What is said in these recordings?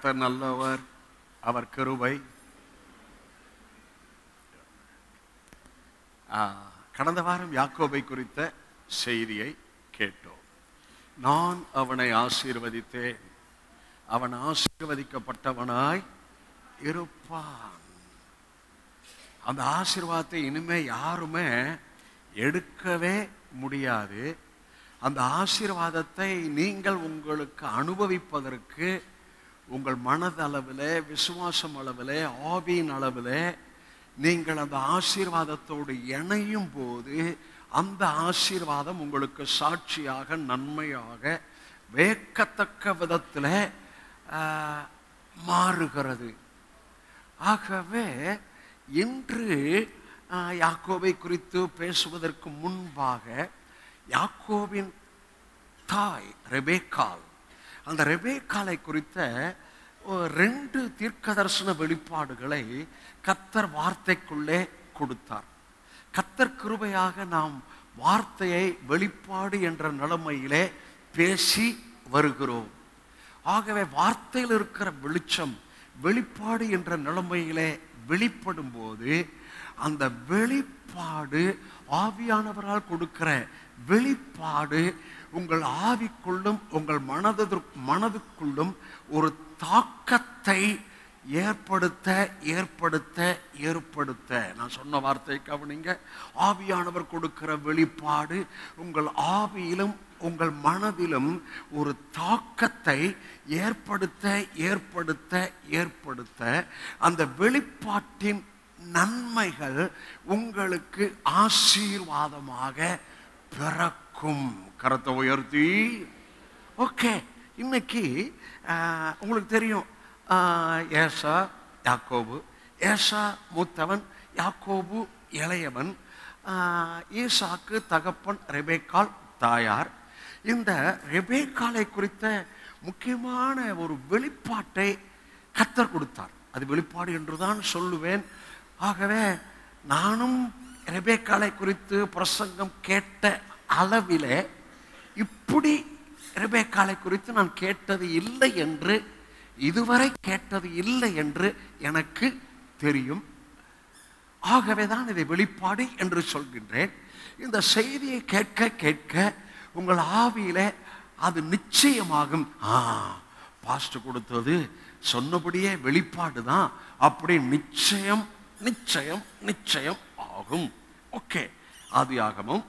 கர்த்தர் நல்லவர், அவர் கிருபை. கடந்த வாரம் யாக்கோபை குறித்த செய்தியை கேட்டோம். நான் அவனை ஆசீர்வதித்தேன், அவன் ஆசீர்வதிக்கப்பட்டவனாய் இருப்பான். அந்த ஆசீர்வாதத்தை இனிமே யாருமே எடுக்கவே முடியாது. அந்த ஆசீர்வாதத்தை நீங்கள் உங்களுக்கு அனுபவிப்பதற்கு உங்கள் மனதளவில், விசுவாசம் அளவில், ஆவியின் அளவில் நீங்கள் அந்த ஆசீர்வாதத்தோடு இணையும் போது அந்த ஆசீர்வாதம் உங்களுக்கு சாட்சியாக, நன்மையாக, வேக்கத்தக்க விதத்தில் மாறுகிறது. ஆகவே இன்று யாக்கோபை குறித்து பேசுவதற்கு முன்பாக யாக்கோபின் தாய் ரெபேக்காள், அந்த ரெபேக்காளை குறித்த 2 தீர்க்கதரிசன வெளிப்பாடுகளை கர்த்தர் வார்த்தைக்குள்ளே கொடுத்தார். கர்த்தர் கிருபையாக நாம் வார்த்தையை வெளிப்பாடு என்ற நிலைமையிலே பேசி வருகிறோம். ஆகவே வார்த்தையில் இருக்கிற வெளிச்சம் வெளிப்பாடு என்ற நிலைமையிலே வெளிப்படும் போது அந்த வெளிப்பாடு, ஆவியானவரால் கொடுக்கிற வெளிப்பாடு உங்கள் ஆவிக்குள்ளும் உங்கள் மனதுக்குள்ளும் ஒரு தாக்கத்தை ஏற்படுத்த நான் சொன்ன வார்த்தை கவனிங்க. ஆவியானவர் கொடுக்கிற வெளிப்பாடு உங்கள் ஆவியிலும் உங்கள் மனதிலும் ஒரு தாக்கத்தை ஏற்படுத்த அந்த வெளிப்பாட்டின் நன்மைகள் உங்களுக்கு ஆசீர்வாதமாக பிறக்கும். கரத்தை உயர்த்தி. ஓகே, இன்னைக்கு உங்களுக்கு தெரியும், ஏசா யாக்கோபு. ஏசா மூத்தவன், யாக்கோபு இளையவன். ஈசாக்கு தகப்பன், ரெபேக்காள் தாயார். இந்த ரெபேக்காளை குறித்த முக்கியமான ஒரு வெளிப்பாட்டை கர்த்தர் கொடுத்தார். அது வெளிப்பாடு என்றுதான் சொல்லுவேன். ஆகவே நானும் ரெபேக்காளை குறித்து பிரசங்கம் கேட்ட அளவிலே இப்படி ரெபேக்காளை குறித்து நான் கேட்டது இல்லை என்று, இதுவரை கேட்டது இல்லை என்று எனக்கு தெரியும். ஆகவே தான் இதை வெளிப்பாடு என்று சொல்கின்றேன். இந்த செய்தியை கேட்க கேட்க உங்கள் ஆவியிலே அது நிச்சயமாகும். பாஸ்டர் கொடுத்தது சொன்னபடியே வெளிப்பாடு தான், அப்படி நிச்சயம் நிச்சயம் நிச்சயம் ஆகும். ஓகே, ஆதியாகமம்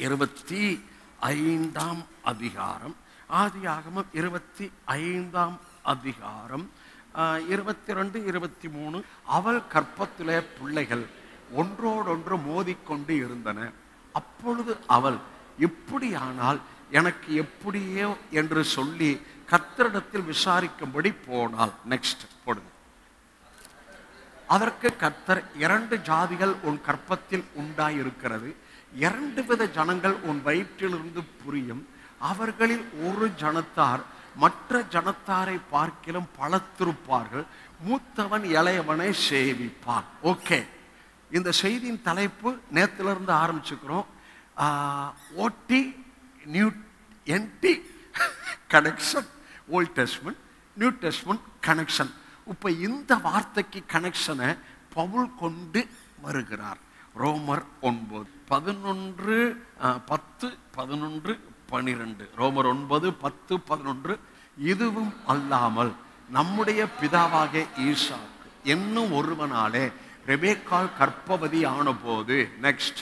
25ஆம் அதிகாரம். ஆதியாகமம் 25ஆம் அதிகாரம் 22, 23. அவள் கற்பத்திலே பிள்ளைகள் ஒன்றோடொன்று மோதிக்கொண்டு இருந்தன. அப்பொழுது அவள், இப்படியானால் எனக்கு எப்படியோ என்று சொல்லி கர்த்தரிடத்தில் விசாரிக்கும்படி போனாள். நெக்ஸ்ட் போடுங்க. அதற்கு கர்த்தர், 2 ஜாதிகள் உன் கற்பத்தில் உண்டாயிருக்கிறது, 2 வித ஜனங்கள் உன் வயிற்றிலிருந்து புரியும். அவர்களில் ஒரு ஜனத்தார் மற்ற ஜனத்தாரை பார்க்கிலும் பலத்திருப்பார்கள், மூத்தவன் இளையவனை சேவிப்பான். ஓகே, இந்த செய்தியின் தலைப்பு நேத்திலிருந்து ஆரம்பிச்சுக்கிறோம். OT new NT connection, Old Testament New Testament connection. இப்போ இந்த வார்த்தைக்கு கனெக்ஷனை பவுல் கொண்டு வருகிறார். ரோமர் 9, 11, 10, 11, 12. ரோமர் 9, 10, 11. இதுவும் அல்லாமல் நம்முடைய பிதாவாகிய ஈசாக்கு என்னும் ஒருவனாலே ரெபேக்காள் கர்ப்பவதி ஆன போது, நெக்ஸ்ட்,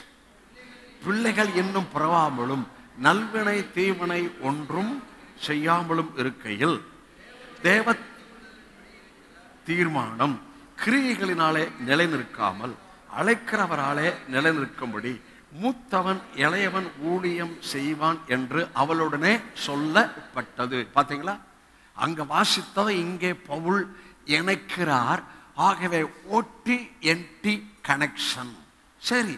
பிள்ளைகள் என்னும் பிறவாமலும் நல்வினை தீவினை ஒன்றும் செய்யாமலும் இருக்கையில் தேவ தீர்மானம் கிரியைகளினாலே நிலைநிற்காமல் அழைக்கிறவராலே நிலைநிற்கும்படி மூத்தவன் இளையவன் ஊழியம் செய்வான் என்று அவளுடனே சொல்லப்பட்டது. பார்த்தீங்களா, அங்க வாசித்ததை இங்கே பவுல் இணைக்கிறார். ஆகவே ஓடி என்டி கனெக்ஷன். சரி,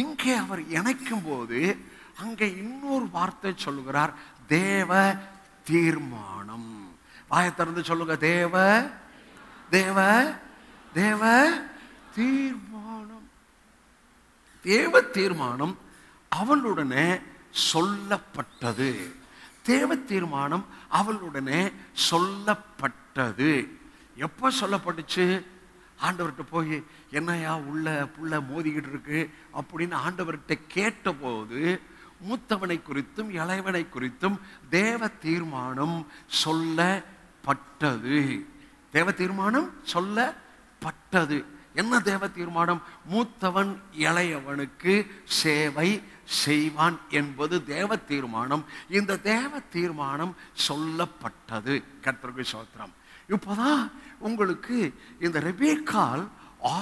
இங்கே அவர் இணைக்கும் போது அங்கே இன்னொரு வார்த்தை சொல்லுகிறார், தேவ தீர்மானம். வாயை திறந்து சொல்லுங்க, தேவ தேவ தேவ தீர்மானம். தேவ தீர்மானம் அவளுடனே சொல்லப்பட்டது. தேவ தீர்மானம் அவளுடனே சொல்லப்பட்ட சொல்லப்பட்டது. எப்ப சொல்லப்பட்டுச்சு? ஆண்டவர்கிட்ட போய் என்னையா உள்ள புள்ள மோதிக்கிட்டு இருக்கு அப்படின்னு ஆண்டவர்கிட்ட கேட்ட போது மூத்தவனை குறித்தும் இளையவனை குறித்தும் தேவ தீர்மானம் சொல்லப்பட்டது. தேவ தீர்மானம் சொல்லப்பட்டது. என்ன தேவ தீர்மானம்? மூத்தவன் இளையவனுக்கு சேவை செய்வான் என்பது தேவ தீர்மானம். இந்த தேவ தீர்மானம் சொல்லப்பட்டது. கர்த்தருக்கு ஸ்தோத்திரம். இப்போதான் உங்களுக்கு இந்த ரெபேக்காள்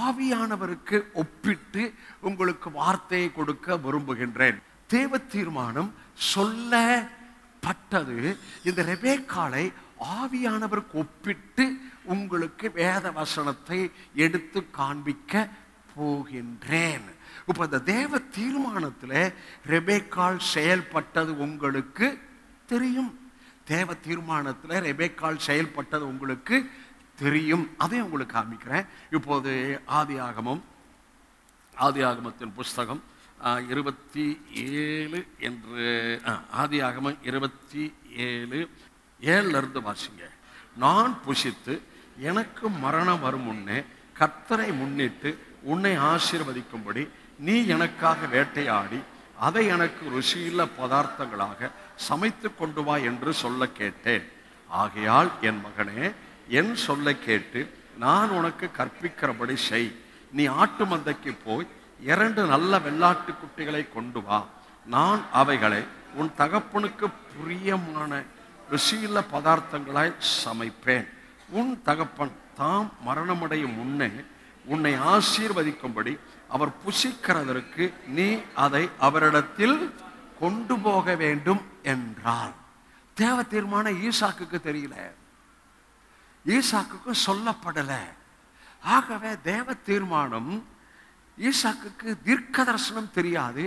ஆவியானவருக்கு ஒப்பிட்டு உங்களுக்கு வார்த்தையை கொடுக்க விரும்புகின்றேன். தேவ தீர்மானம் சொல்லப்பட்டது. இந்த ரெபேக்காளை ஆவியானவருக்கு ஒப்பிட்டு உங்களுக்கு வேத வசனத்தை எடுத்து காண்பிக்க போகின்றேன். இப்ப இந்த தேவ தீர்மானத்தில் ரெபேக்காள் செயல்பட்டது உங்களுக்கு தெரியும். தேவ தீர்மானத்தில் ரெபேக்காள் செயல்பட்டது உங்களுக்கு தெரியும். அதை உங்களுக்கு காமிக்கிறேன். இப்போது ஆதியாகமத்தின் புஸ்தகம் 27 என்று ஆதியாகமம் 27:7 வாசிங்க. நான் புசித்து எனக்கு மரணம் வரும் முன்னே கர்த்தரை முன்னிட்டு உன்னை ஆசீர்வதிக்கும்படி நீ எனக்காக வேட்டையாடி அதை எனக்கு ருசியுள்ள பதார்த்தங்களாக சமைத்து கொண்டு வா என்று சொல்ல கேட்டேன். ஆகையால் என் மகனே, என் சொல்ல கேட்டு நான் உனக்கு கற்பிக்கிறபடி செய். நீ ஆட்டு மந்தைக்கு போய் 2 நல்ல வெள்ளாட்டு குட்டிகளை கொண்டு வா. நான் அவைகளை உன் தகப்பனுக்கு பிரியமான ருசியுள்ள பதார்த்தங்களாய் சமைப்பேன். உன் தகப்பன் தாம் மரணமடையும் முன்னே உன்னை ஆசீர்வதிக்கும்படி அவர் புசிக்கிறதற்கு நீ அதை அவரிடத்தில் கொண்டு போக வேண்டும் என்றார். தேவ தீர்மானம் ஈசாக்குக்கு தெரியல, ஈசாக்குக்கு சொல்லப்படல. ஆகவே தேவ தீர்மானம் ஈசாக்குக்கு தீர்க்க தரிசனம் தெரியாது.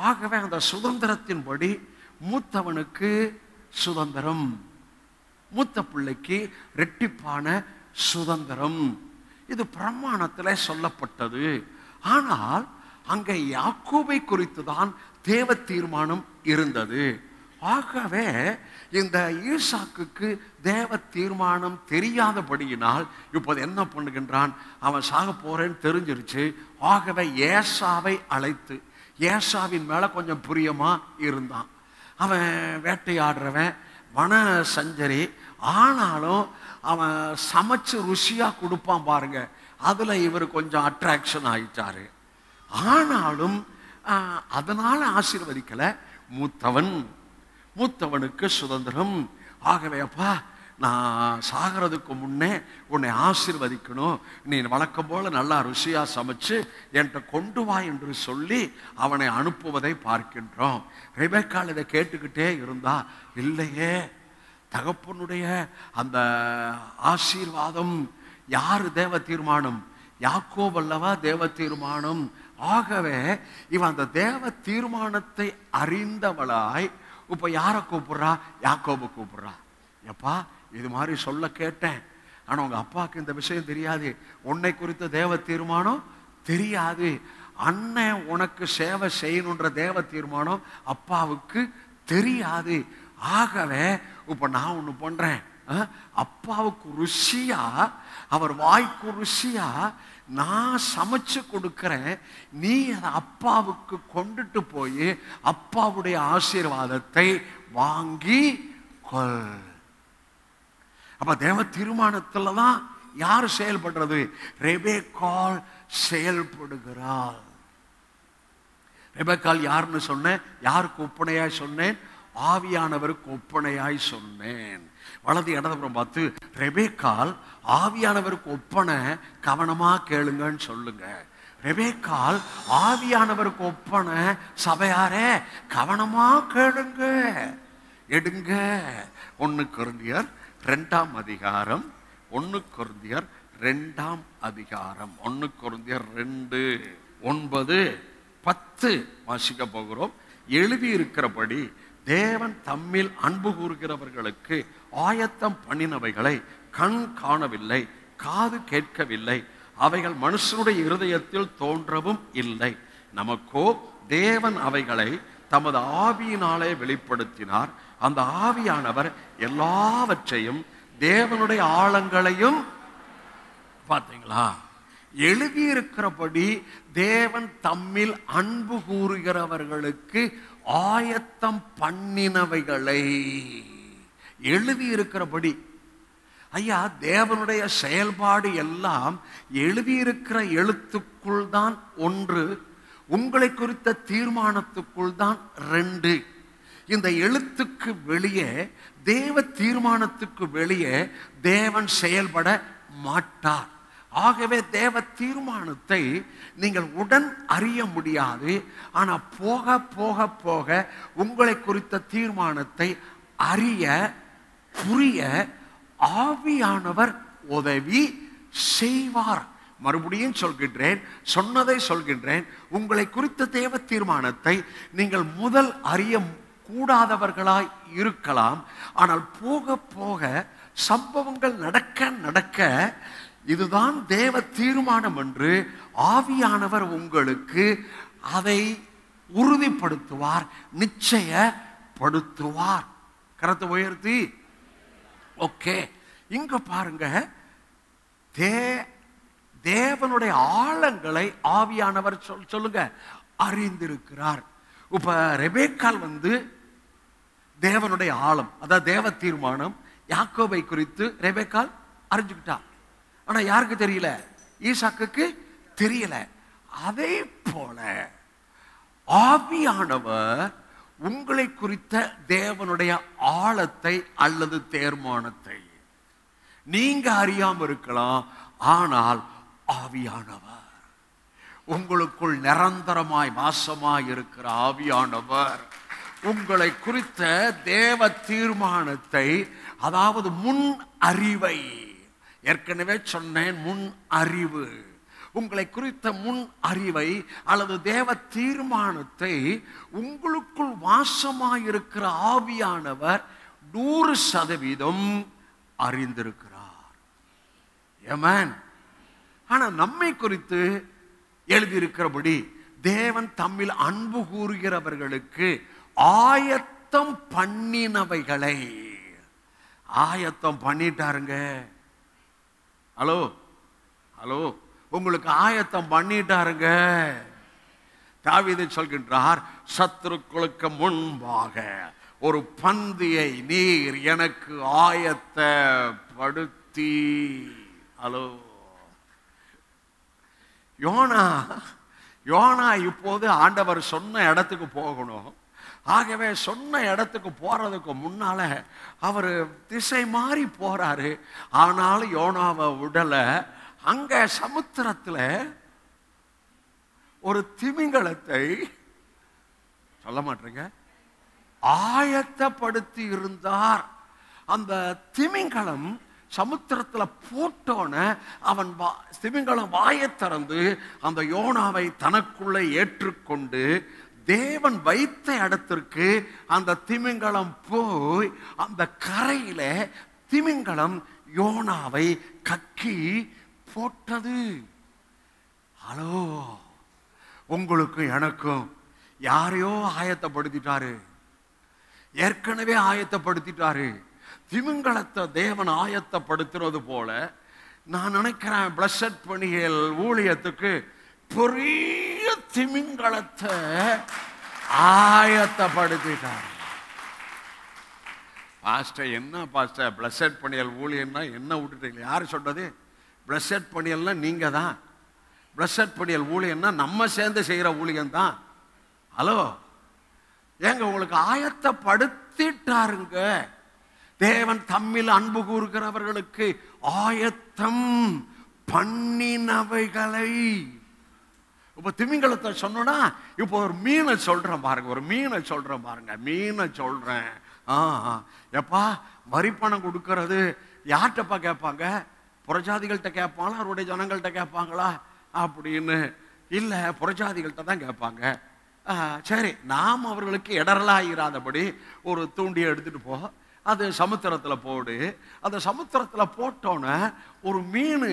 ஆகவே அந்த சுதந்திரத்தின்படி மூத்தவனுக்கு சுதந்திரம், மூத்த பிள்ளைக்கு ரெட்டிப்பான சுதந்திரம், இது பிரமாணத்தில் சொல்லப்பட்டது. ஆனால் அங்கே யாக்கோபை குறித்து தான் தேவ தீர்மானம் இருந்தது. ஆகவே இந்த ஈசாக்குக்கு தேவ தீர்மானம் தெரியாதபடியினால் இப்போது என்ன பண்ணுகின்றான்? அவன் சாக போறேன்னு தெரிஞ்சிருச்சு. ஆகவே ஏசாவை அழைத்து ஏசாவின் மேல கொஞ்சம் பிரியமா இருந்தான். அவன் வேட்டையாடுறவன், வன சஞ்சரி. ஆனாலும் அவன் சமைச்சு ருசியா கொடுப்பான் பாருங்க, அதுல இவர் கொஞ்சம் அட்ராக்ஷன் ஆயிட்டாரு. ஆனாலும் அதனால ஆசீர்வதிக்கல. மூத்தவனுக்கு சுதந்திரம். ஆகவே அப்பா, நான் சாகிறதுக்கு முன்னே உன்னை ஆசீர்வதிக்கணும், நீ வழக்கம் போல நல்லா ருசியா சமைச்சு என்கிட்ட கொண்டு வா என்று சொல்லி அவனை அனுப்புவதை பார்க்கின்றோம். ரெபெக்காள் இதை கேட்டுக்கிட்டே இருந்தா, இல்லையே, தகப்பனுடைய அந்த ஆசீர்வாதம் யாரு தேவ தீர்மானம்? யாக்கோபு அல்லவா தேவ தீர்மானம். ஆகவே இவன் அந்த தேவ தீர்மானத்தை அறிந்தவளாய் இப்ப யாரை கூப்பிடுறா? யாக்கோபு கூப்பிடுறா. எப்பா, இது மாதிரி சொல்ல கேட்டேன், ஆனா உங்க அப்பாவுக்கு இந்த விஷயம் தெரியாது, உன்னை குறித்த தேவ தீர்மானம் தெரியாது. அண்ணன் உனக்கு சேவை செய்யணுன்ற தேவ தீர்மானம் அப்பாவுக்கு தெரியாது. ஆகவே இப்ப நான் ஒண்ணு பண்றேன், அப்பாவுக்கு ருசியா, அவர் வாய்க்கு ருசியா நான் சமைச்சு கொடுக்கிறேன், நீ அதை அப்பாவுக்கு கொண்டுட்டு போய் அப்பாவுடைய ஆசீர்வாதத்தை வாங்கி கொள். அப்ப தேவ தீர்மானத்துலதான் யாரு செயல்படுறது? ரெபெக்காள் செயல்படுகிறாள். ரெபெக்காள் யாருன்னு சொன்னேன்? யாருக்கு ஒப்பனையாய் சொன்னேன்? ஆவியானவருக்கு ஒப்பனையாய் சொன்னேன். வலது இடதுபுறம் பார்த்து ரெபெக்காள் ஆவியானவருக்கு ஒப்பனை கவனமா கேளுங்கன்னு சொல்லுங்க. ரெபெக்காள் ஆவியானவருக்கு ஒப்பனை சபையாரே கவனமா கேளுங்க, எடுங்க. 1 கொரிந்தியர் 2ஆம் அதிகாரம், 1 கொரிந்தியர் 2ஆம் அதிகாரம், 1 கொரிந்தியர் 2:9-10 வாசிக்க போகிறோம். எழுதியிருக்கிறபடி தேவன் தம்மில் அன்பு கூறுகிறவர்களுக்கு ஆயத்தம் பண்ணினவைகளை கண் காணவில்லை, காது கேட்கவில்லை, அவைகள் மனுஷனுடைய இருதயத்தில் தோன்றவும் இல்லை. நமக்கோ தேவன் அவைகளை தமது ஆவியினாலே வெளிப்படுத்தினார். அந்த ஆவியானவர் எல்லாவற்றையும் தேவனுடைய ஆழங்களையும் பார்த்தீங்களா? எழுதியிருக்கிறபடி தேவன் தம்மில் அன்பு கூறுகிறவர்களுக்கு ஆயத்தம் பண்ணினவைகளை எழுதியிருக்கிறபடி. ஐயா, தேவனுடைய செயல்பாடு எல்லாம் எழுதியிருக்கிற எழுத்துக்குள் தான் ஒன்று, உங்களை குறித்த தீர்மானத்துக்குள் தான் ரெண்டு. இந்த எழுத்துக்கு வெளியே, தேவ தீர்மானத்துக்கு வெளியே தேவன் செயல்பட மாட்டார். ஆகவே தேவ தீர்மானத்தை நீங்கள் உடன் அறிய முடியாது. ஆனால் போக போக போக உங்களை குறித்த தீர்மானத்தை அறிய புரிய ஆவியானவர் உதவி செய்வார். மறுபடியும் சொல்கின்றேன், சொன்னதை சொல்கின்றேன். உங்களை குறித்த தேவ தீர்மானத்தை நீங்கள் முதல் அறிய கூடாதவர்களாய் இருக்கலாம். ஆனால் போக போக சம்பவங்கள் நடக்க நடக்க இதுதான் தேவ தீர்மானம் என்று ஆவியானவர் உங்களுக்கு அதை உறுதிப்படுத்துவார், நிச்சயப்படுத்துவார். கரத்தை உயர்த்தி ஓகே. இங்க பாருங்க, தேவனுடைய ஆழங்களை ஆவியானவர் சொல்லுங்க அறிந்திருக்கிறார். இப்ப ரெபேக்காள் தேவனுடைய ஆழம், அதாவது தேவ தீர்மானம் யாக்கோபை குறித்து ரெபேக்காள் அறிஞ்சுக்கிட்டா. ஆனா யாருக்கு தெரியல? ஈசாக்குக்கு தெரியல. அதே போல ஆவியானவர் உங்களை குறித்த தேவனுடைய ஆழத்தை அல்லது தீர்மானத்தை நீங்க அறியாம இருக்கலாம். ஆனால் ஆவியானவர், உங்களுக்குள் நிரந்தரமாய் வாசமாய் இருக்கிற ஆவியானவர் உங்களை குறித்த தேவ தீர்மானத்தை, அதாவது முன் அறிவை, ஏற்கனவே சொன்னேன், முன் அறிவு, உங்களை குறித்த முன் அறிவை அல்லது தேவ தீர்மானத்தை உங்களுக்குள் வாசமாயிருக்கிற ஆவியானவர் 100% அறிந்திருக்கிறார். ஆமென். ஆனா நம்மை குறித்து எழுதியிருக்கிறபடி தேவன் தம்மில் அன்பு கூறுகிறவர்களுக்கு ஆயத்தம் பண்ணினவைகளை ஆயத்தம் பண்ணிட்டாருங்க. ஹலோ ஹலோ, உங்களுக்கு ஆயத்தம் பண்ணிட்டாருங்க. தாவீது சொல்கின்றார், சத்துருக்களுக்கு முன்பாக ஒரு பந்தியை நீர் எனக்கு ஆயத்தப்படுத்தி. ஹலோ, யோனா இப்போது ஆண்டவர் சொன்ன இடத்துக்கு போகணும். ஆகவே சொன்ன இடத்துக்கு போறதுக்கு முன்னால அவர் திசை மாறி போறாரு. ஆனாலும் யோனாவை விடல. அங்க சமுத்திரத்துல ஒரு திமிங்கலத்தை, சொல்ல மாட்டீங்க, ஆயத்தப்படுத்தி இருந்தார். அந்த திமிங்கலம் சமுத்திரத்துல போட்டோன அவன் திமிங்கலம் வாயை திறந்து அந்த யோனாவை தனக்குள்ளே ஏற்றுக்கொண்டு தேவன் வைத்த இடத்திற்கு அந்த திமிங்கலம் போய் அந்த கரையில திமிங்கலம் யோனாவை கக்கி போட்டது. ஹலோ, உங்களுக்கும் எனக்கும் யாரையோ ஆயத்தப்படுத்திட்டாரு, ஏற்கனவே ஆயத்தப்படுத்திட்டாரு. திமிங்கலத்தை தேவன் ஆயத்தப்படுத்துறது போல நான் நினைக்கிறேன், பிளஸட் பணிகள் ஊழியத்துக்கு பெரிய திமிங்கலத்தை ஆயத்தப்படுத்திட்டார். பாஸ்டர், என்ன பாஸ்டர் பிளஸட் பணிகள் ஊழியம்னா என்ன விட்டுட்டீங்க? யாரு சொல்றது? பிளஸட் பணியல்னா நீங்க தான். பிளஸட் பணியல் ஊழியம்னா நம்ம சேர்ந்து செய்யற ஊழியம் தான். ஹலோ ஏங்க, உங்களுக்கு ஆயத்தப்படுத்திட்டாருங்க. தேவன் தம்மில் அன்பு கூறுகிறவர்களுக்கு ஆயத்தம் பண்ணினவைகளை. இப்ப திமிங்கலத்தை சொன்னா, இப்போ ஒரு மீனை சொல்றேன் பாருங்க, ஒரு மீனை சொல்றேன் பாருங்க, மீனை சொல்றேன். எப்பா வரிப்பணம் கொடுக்கறது யார்கிட்டப்பா கேட்பாங்க? புறஜாதிகள்கிட்ட கேட்பாங்களா, அவருடைய ஜனங்கள்கிட்ட கேட்பாங்களா அப்படின்னு? இல்ல, புறஜாதிகள்கிட்ட தான் கேட்பாங்க. சரி, நாம் அவர்களுக்கு இடரலாயிராதபடி ஒரு தூண்டியை எடுத்துட்டு போ, அது சமுத்திரத்துல போடு. அந்த சமுத்திரத்துல போட்டோன்னு ஒரு மீன்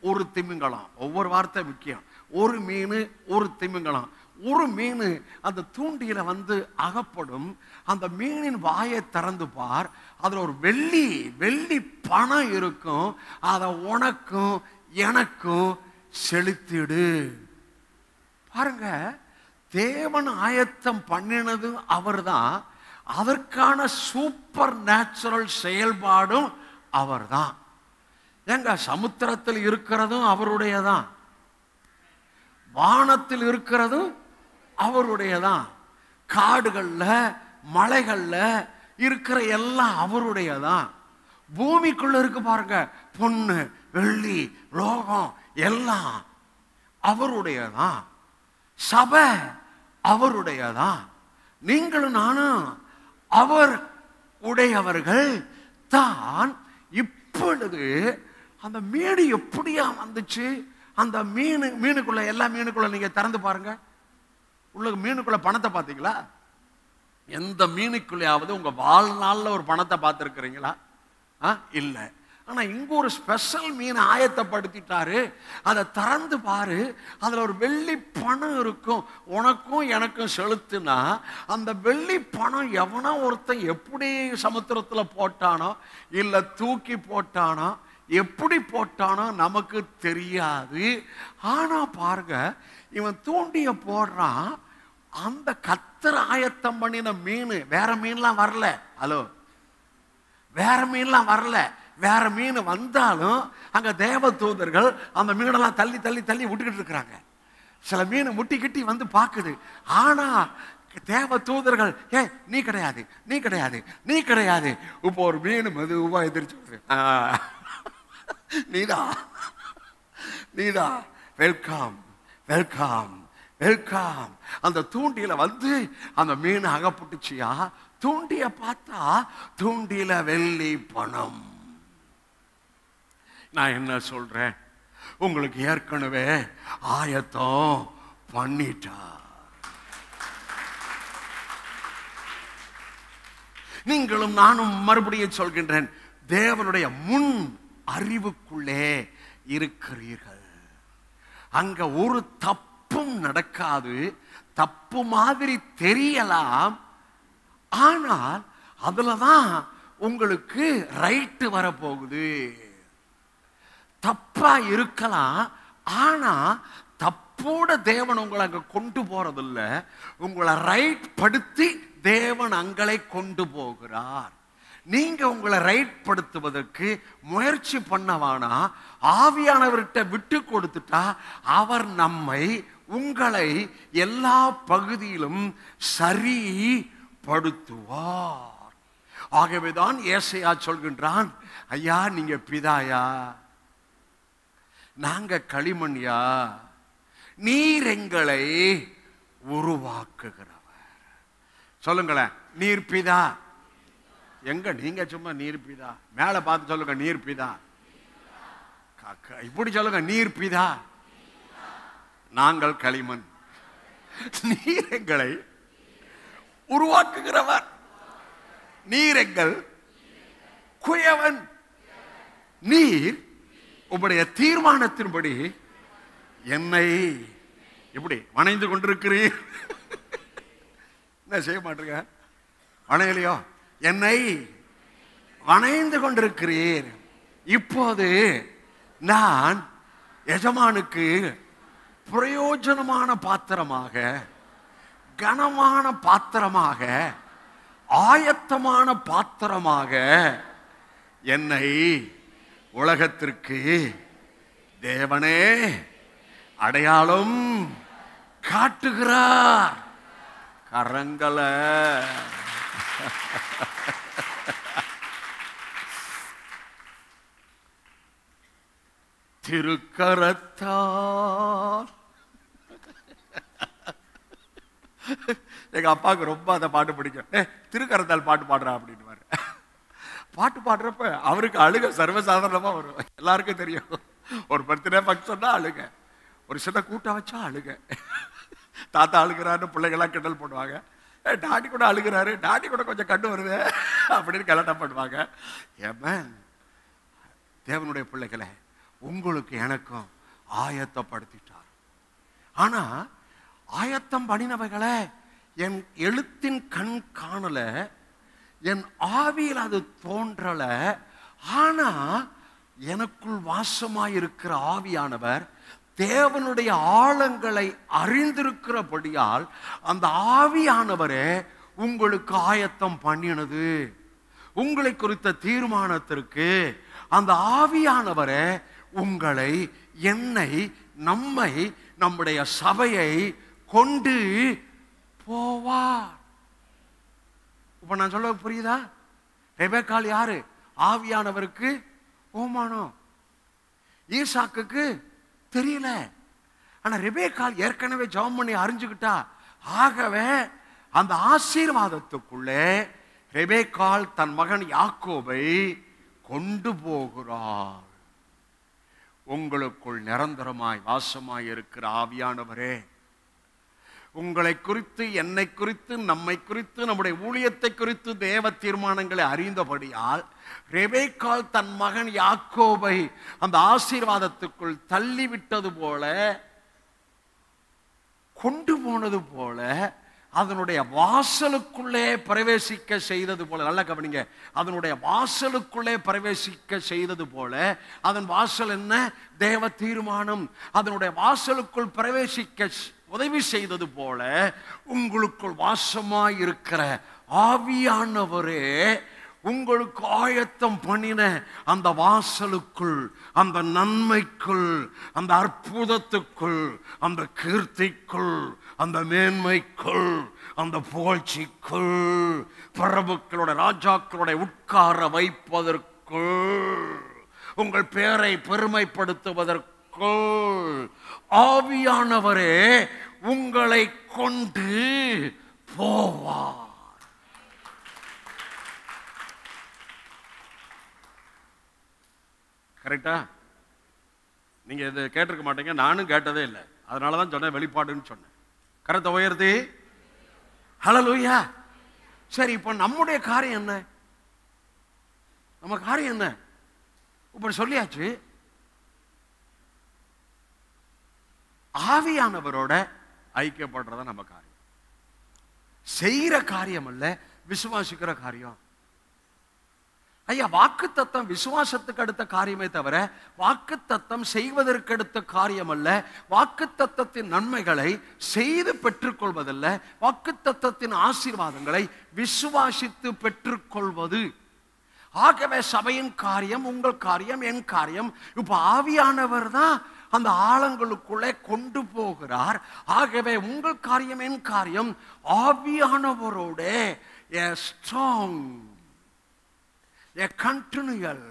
ஒரு திமிங்கலம், ஒவ்வொரு வார்த்தை முக்கியம். ஒரு மீன் ஒரு திமிங்கலம் ஒரு மீன் அந்த தூண்டியில வந்து அகப்படும். அந்த மீனின் வாயை திறந்து பார், அதுல ஒரு வெள்ளி வெள்ளி பணம் இருக்கும். அதை உனக்கும் எனக்கும் செலுத்திடு. பாருங்க, தேவன் ஆயத்தம் பண்ணினது அவர்தான், அதற்கான சூப்பர் நேச்சுரல் செயல்பாடும் அவர்தான். ஏங்க, சமுத்திரத்தில் இருக்கிறதும் அவருடையதான், வானத்தில் இருக்கிறதும் அவருடையதான், காடுகள்ல மலைகள்ல இருக்கிற எல்லாம் அவருடையதான். பூமிக்குள்ள இருக்கு பாருங்க, பொண்ணு வெள்ளி லோகம் எல்லாம் அவருடையதான். சபை அவருடையதான். நீங்களும் நானும் அவர் உடையவர்கள் தான். இப்பொழுது அந்த மீன் எப்படியா வந்துச்சு? அந்த மீனுக்குள்ள, எல்லா மீனுக்குள்ள நீங்க திறந்து பாருங்க. உள்ள மீனுக்குள்ள பணத்தை பார்த்தீங்களா? எந்த மீனுக்குள்ளையாவது உங்க வாழ்நாள்ல ஒரு பணத்தை பார்த்துருக்கிறீங்களா? இல்ல. ஆனா இங்க ஒரு ஸ்பெஷல் மீன் ஆயத்தப்படுத்திட்டாரு. அதை திறந்து பாரு, அதுல ஒரு வெள்ளி பணம் இருக்கும். உனக்கும் எனக்கும் செலுத்துனா அந்த வெள்ளி பணம் எவனோ ஒருத்தன் எப்படி சமுத்திரத்துல போட்டானோ இல்ல தூக்கி போட்டானோ, எப்படி போட்டானோ நமக்கு தெரியாது. ஆனா பாருங்க, இவன் தூண்டிய போடுறான். அந்த கத்தர் ஆயத்தம் பண்ணின மீன், வேற மீன்லாம் வரல. ஹலோ, வேற மீன்லாம் வரல. வேற மீன் வந்தாலும் அங்க தேவ தூதர்கள் அந்த மீனெல்லாம் தள்ளி தள்ளி தள்ளி விட்டுக்கிட்டு இருக்கிறாங்க. சில மீன் முட்டி கிட்டி வந்து பாக்குது. ஆனா தேவ தூதர்கள், நீ கிடையாது, நீ கிடையாது, நீ கிடையாது. இப்போ ஒரு மீன் மெதுவா எதிர்த்து, நீதா நீதா, வெல்கம் வெல்கம் வெல்கம். அந்த தூண்டியில வந்து அந்த மீன் அகப்பட்டுச்சியா? தூண்டிய பார்த்தா தூண்டியில வெள்ளி பணம். நான் என்ன சொல்றேன், உங்களுக்கு ஏற்கனவே ஆயத்தம் பண்ணிட்டா. நீங்களும் நானும் மறுபடியும் சொல்கின்றேன், தேவனுடைய முன் அறிவுக்குள்ளே இருக்கிறீர்கள். அங்க ஒரு தப்பும் நடக்காது. தப்பு மாதிரி தெரியலாம், ஆனால் அதுலதான் உங்களுக்கு ரைட்டு வரப்போகுது. தப்பா இருக்கலாம், ஆனா தப்போட தேவன் உங்களை அங்க கொண்டு போறதில்ல. உங்களை ரைட் படுத்தி தேவன் அங்களை கொண்டு போகிறார். நீங்க உங்களை ரைட் படுத்துவதற்கு முயற்சி பண்ணவானா, ஆவியானவர்கிட்ட விட்டு கொடுத்துட்டா அவர் நம்மை, உங்களை எல்லா பகுதியிலும் சரி படுத்துவார். ஆகவேதான் ஏசாயா சொல்கின்றான், ஐயா நீங்க பிதாயா, நாங்க களிமண்யா, நீர் எங்களை உருவாக்குகிறவர். சொல்லுங்களேன், நீர் பிதா. எங்க நீங்க சும்மா நீர் பிதா, மேல பார்த்து சொல்லுங்க, நீர் பிதா. இப்படி சொல்லுங்க, நீர் பிதா, நாங்கள் களிமண். நீர் எங்களை உருவாக்குகிறவர், நீர் எங்கள் குயவன். நீர் உங்களுடைய தீர்மானத்தின்படி என்னை எப்படி வணைந்து கொண்டிருக்கிறீர். என்ன செய்ய மாட்டீங்க? வணையலையோ, என்னை வணைந்து கொண்டிருக்கிறீர். இப்போது நான் எஜமானுக்கு பிரயோஜனமான பாத்திரமாக, கனமான பாத்திரமாக, ஆயத்தமான பாத்திரமாக என்னை உலகத்திற்கு தேவனே அடையாளம் காட்டுகிறார். கரங்களை திருக்கரத்தால். எங்க அப்பாவுக்கு ரொம்ப அந்த பாட்டு பிடிக்கும். திருக்கரத்தால் பாட்டு பாடுறா அப்படின்னு பாட்டு பாடுறப்ப அவருக்கு அழுக சர்வசாதாரணமா வரும். எல்லாருக்கும் தெரியும். ஒரு பர்த்டே ஃபங்க்ஷன்னா அழுக, ஒரு சின்ன கூட்டம் வச்சா அழுக. தாத்தா அழுகிறாருன்னு பிள்ளைகள்லாம் கிண்டல் பண்ணுவாங்க. டாடி கூட அழுகிறாரு, டாடி கூட கொஞ்சம் கண்டு வருது அப்படின்னு கலட்டம் பண்ணுவாங்க. ஏமேன், தேவனுடைய பிள்ளைகளை உங்களுக்கு எனக்கும் ஆயத்தப்படுத்திட்டார். ஆனா ஆயத்தம் பண்ணினவைகளை என் எழுத்தின் கண் காணல, என் ஆவியில் அது தோன்றல. ஆனா எனக்குள் வாசமாயிருக்கிற ஆவியானவர் தேவனுடைய ஆழங்களை அறிந்திருக்கிறபடியால் அந்த ஆவியானவரே உங்களுக்கு ஆயத்தம் பண்ணினது. உங்களை குறித்த தீர்மானத்திற்கு அந்த ஆவியானவரே உங்களை, என்னை, நம்மை, நம்முடைய சபையை கொண்டு போவார். இப்ப நான் சொல்ல புரியுதா? ரெபெக்காள் யாரு? ஆவியானவருக்கு ஓமானம். ஈசாக்குக்கு தெரியல. ஆனா ரெபெக்காள் ஏற்கனவே ஜெபம் பண்ணி அறிஞ்சுக்கிட்டா. ஆகவே அந்த ஆசீர்வாதத்துக்குள்ளே ரெபெக்காள் தன் மகன் யாக்கோபை கொண்டு போகிறார். உங்களுக்குள் நிரந்தரமாய் வாசமாய் இருக்கிற ஆவியானவரே, உங்களை குறித்து, என்னை குறித்து, நம்மை குறித்து, நம்முடைய ஊழியத்தை குறித்து தேவ தீர்மானங்களை அறிந்தபடியால் ரெபெக்காள் தன் மகன் யாக்கோபை அந்த ஆசீர்வாதத்துக்குள் தள்ளிவிட்டது போல, கொண்டு போனது போல, அதனுடைய வாசலுக்குள்ளே பிரவேசிக்க செய்தது போல. நல்லா கவனிங்க. அதனுடைய வாசலுக்குள்ளே பிரவேசிக்க செய்தது போல. அதன் வாசல் என்ன? தேவ தீர்மானம். அதனுடைய வாசலுக்குள் பிரவேசிக்க உதவி செய்தது போல உங்களுக்குள் வாசமாய் இருக்கிற ஆவியானவரே உங்களுக்கு ஆயத்தம் பண்ணின அந்த வாசலுக்குள், அந்த நன்மைக்குள், அந்த அற்புதத்துக்குள், அந்த கீர்த்திக்குள், அந்த மேன்மைக்குள், அந்த புகழ்ச்சிக்குள், பிரபுக்களோட, ராஜாக்களோட உட்கார வைப்பதற்குள், உங்கள் பேரை பெருமைப்படுத்துவதற்குள் ஆவியானவரே உங்களை கொண்டு போவார். கரெக்டா? நீங்க இதை கேட்டிருக்க மாட்டீங்க, நானும் கேட்டதே இல்லை. அதனாலதான் சொன்னேன் வெளிப்பாடுன்னு சொன்னேன். கரத்தை உயர்த்தி ஹல்லேலூயா. சரி, இப்ப நம்முடைய காரியம் என்ன? நம்ம காரியம் என்ன? இப்ப சொல்லியாச்சு, ஆவியானவரோட ஐக்கியப்படுறதா நம்ம காரியம். செய்யற காரியம் அல்ல, விசுவாசிக்கிற காரியம். ஐயா, வாக்குத்தத்தம் விசுவாசத்துக்கு அடுத்த காரியமே தவிர வாக்குத்தத்தம் செய்வதற்கு அடுத்த காரியம் அல்ல. வாக்குத்தத்தத்தின் நன்மைகளை செய்து பெற்றுக்கொள்வதல்ல, வாக்குத்தத்தத்தின் ஆசீர்வாதங்களை விசுவாசித்து பெற்றுக்கொள்வது. ஆகவே சபையின் காரியம், உங்கள் காரியம், என் காரியம். இப்ப ஆவியானவர் தான் அந்த ஆழங்களுக்குள்ளே கொண்டு போகிறார். ஆகவே உங்கள் காரியம், என் காரியம், ஆவியானவரோட a strong, a continual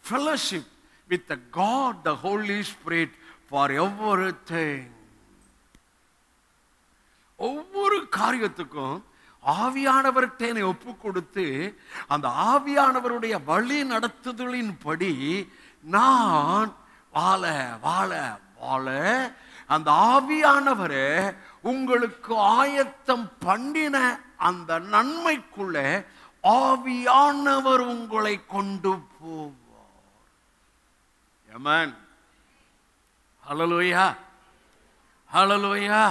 fellowship with the God, the Holy Spirit for everything. ஒவ்வொரு காரியத்துக்கும் ஆவியானவர்கிட்ட ஒப்பு கொடுத்து அந்த ஆவியானவருடைய வழி நடத்துதலின் படி நான் வாழ வாழ வாழ அந்த ஆவியானவரே உங்களுக்கு ஆயத்தம் பண்ணின அந்த நன்மைக்குள்ளே ஆவியானவர் உங்களை கொண்டு போவார். ஆமென். ஹல்லேலூயா, ஹல்லேலூயா.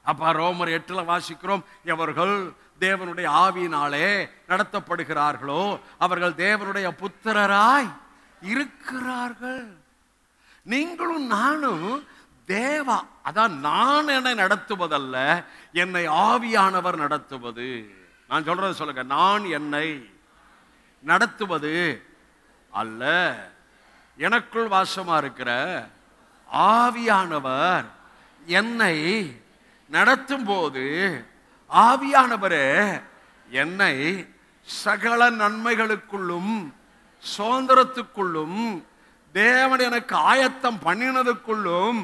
அப்ப ரோமர் 8 வாசிக்கிறோம், எவர்கள் தேவனுடைய ஆவியினாலே நடத்தப்படுகிறார்களோ அவர்கள் தேவனுடைய புத்திரராய் இருக்கிறார்கள். நீங்களும் நானும் தேவா. அதான் நான் என்னை நடத்துவதல்ல, என்னை ஆவியானவர் நடத்துவது. நான் சொல்றது சொல்லுங்க, நான் என்னை நடத்துவது அல்ல, எனக்குள் வாசமா இருக்கிற ஆவியானவர் என்னை நடத்தும் போது ஆவியானவரே என்னை சகல நன்மைகளுக்குள்ளும் சுதந்திரத்துக்குள்ளும் தேவன் எனக்கு ஆயத்தம் பண்ணினதுக்குள்ளும்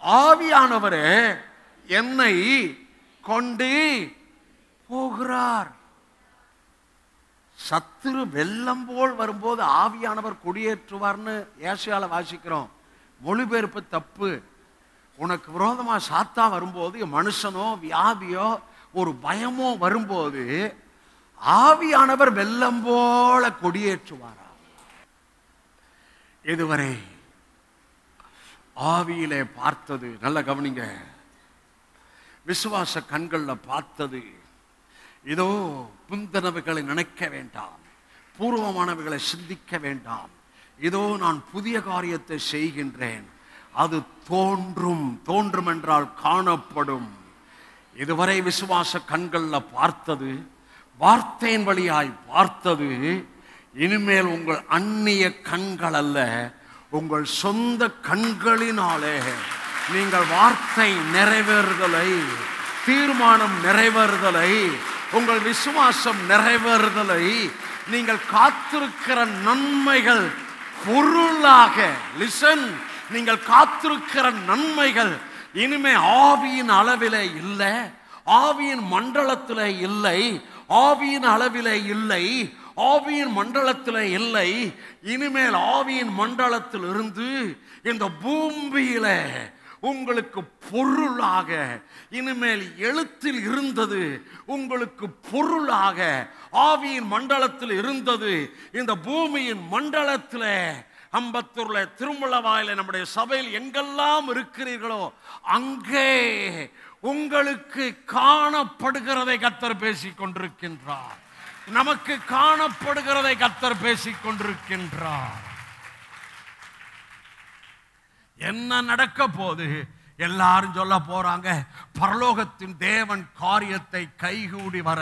ஆவியானவரே என்னை கொண்டு போகிறார். சத்துரு வெள்ளம் போல் வரும்போது ஆவியானவர் குடியேற்றுவார்னு ஏசாயால வாசிக்கிறோம். மொழிபெயர்ப்பு தப்பு. உனக்கு விரோதமா சாத்தா வரும்போது, மனுஷனோ வியாதியோ ஒரு பயமோ வரும்போது ஆவியானவர் வெள்ளம் போல கொடியேற்றுவாரா? இதுவரை ஆவியிலே பார்த்தது, நல்ல கவனிங்க, விசுவாச கண்கள்ல பார்த்தது இதோ புந்தனவைகளை நினைக்க வேண்டாம், பூர்வமானவைகளை சிந்திக்க வேண்டாம், இதோ நான் புதிய காரியத்தை செய்கின்றேன், அது தோன்றும். தோன்றும் என்றால் காணப்படும். இதுவரை விசுவாச கண்கள்ல பார்த்தது, வார்த்தையின் வழியாய் பார்த்தது, இனிமேல் உங்கள் அந்நிய கண்கள் அல்ல, உங்கள் சொந்த கண்களினாலே நீங்கள் வார்த்தை நிறைவேறுதலை, தீர்மானம் நிறைவேறுதலை, உங்கள் விசுவாசம் நிறைவேறுதலை, நீங்கள் காத்திருக்கிற நன்மைகள் பொருளாக, லிசன், நீங்கள் காத்திருக்கிற நன்மைகள் இனிமே ஆவியின் அளவிலே இல்லை, ஆவியின் மண்டலத்திலே இல்லை, ஆவியின் அளவிலே இல்லை, ஆவியின் மண்டலத்தில் இல்லை, இனிமேல் ஆவியின் மண்டலத்தில் இருந்து இந்த பூமியில உங்களுக்கு பொருளாக, இனிமேல் எழுத்தில் இருந்தது உங்களுக்கு பொருளாக, ஆவியின் மண்டலத்தில் இருந்தது இந்த பூமியின் மண்டலத்தில், அம்பத்தூர்ல, திருமலவாயில, நம்முடைய சபையில் எங்கெல்லாம் இருக்கிறீர்களோ அங்கே உங்களுக்கு காணப்படுகிறதை கர்த்தர் பேசிக் கொண்டிருக்கின்றார். நமக்கு காணப்படுகிறதை கர்த்தர் பேசிக் கொண்டிருக்கின்றார். என்ன நடக்க போது? எல்லாரும் சொல்ல போறாங்க, பரலோகத்தின் தேவன் காரியத்தை கைகூடி வர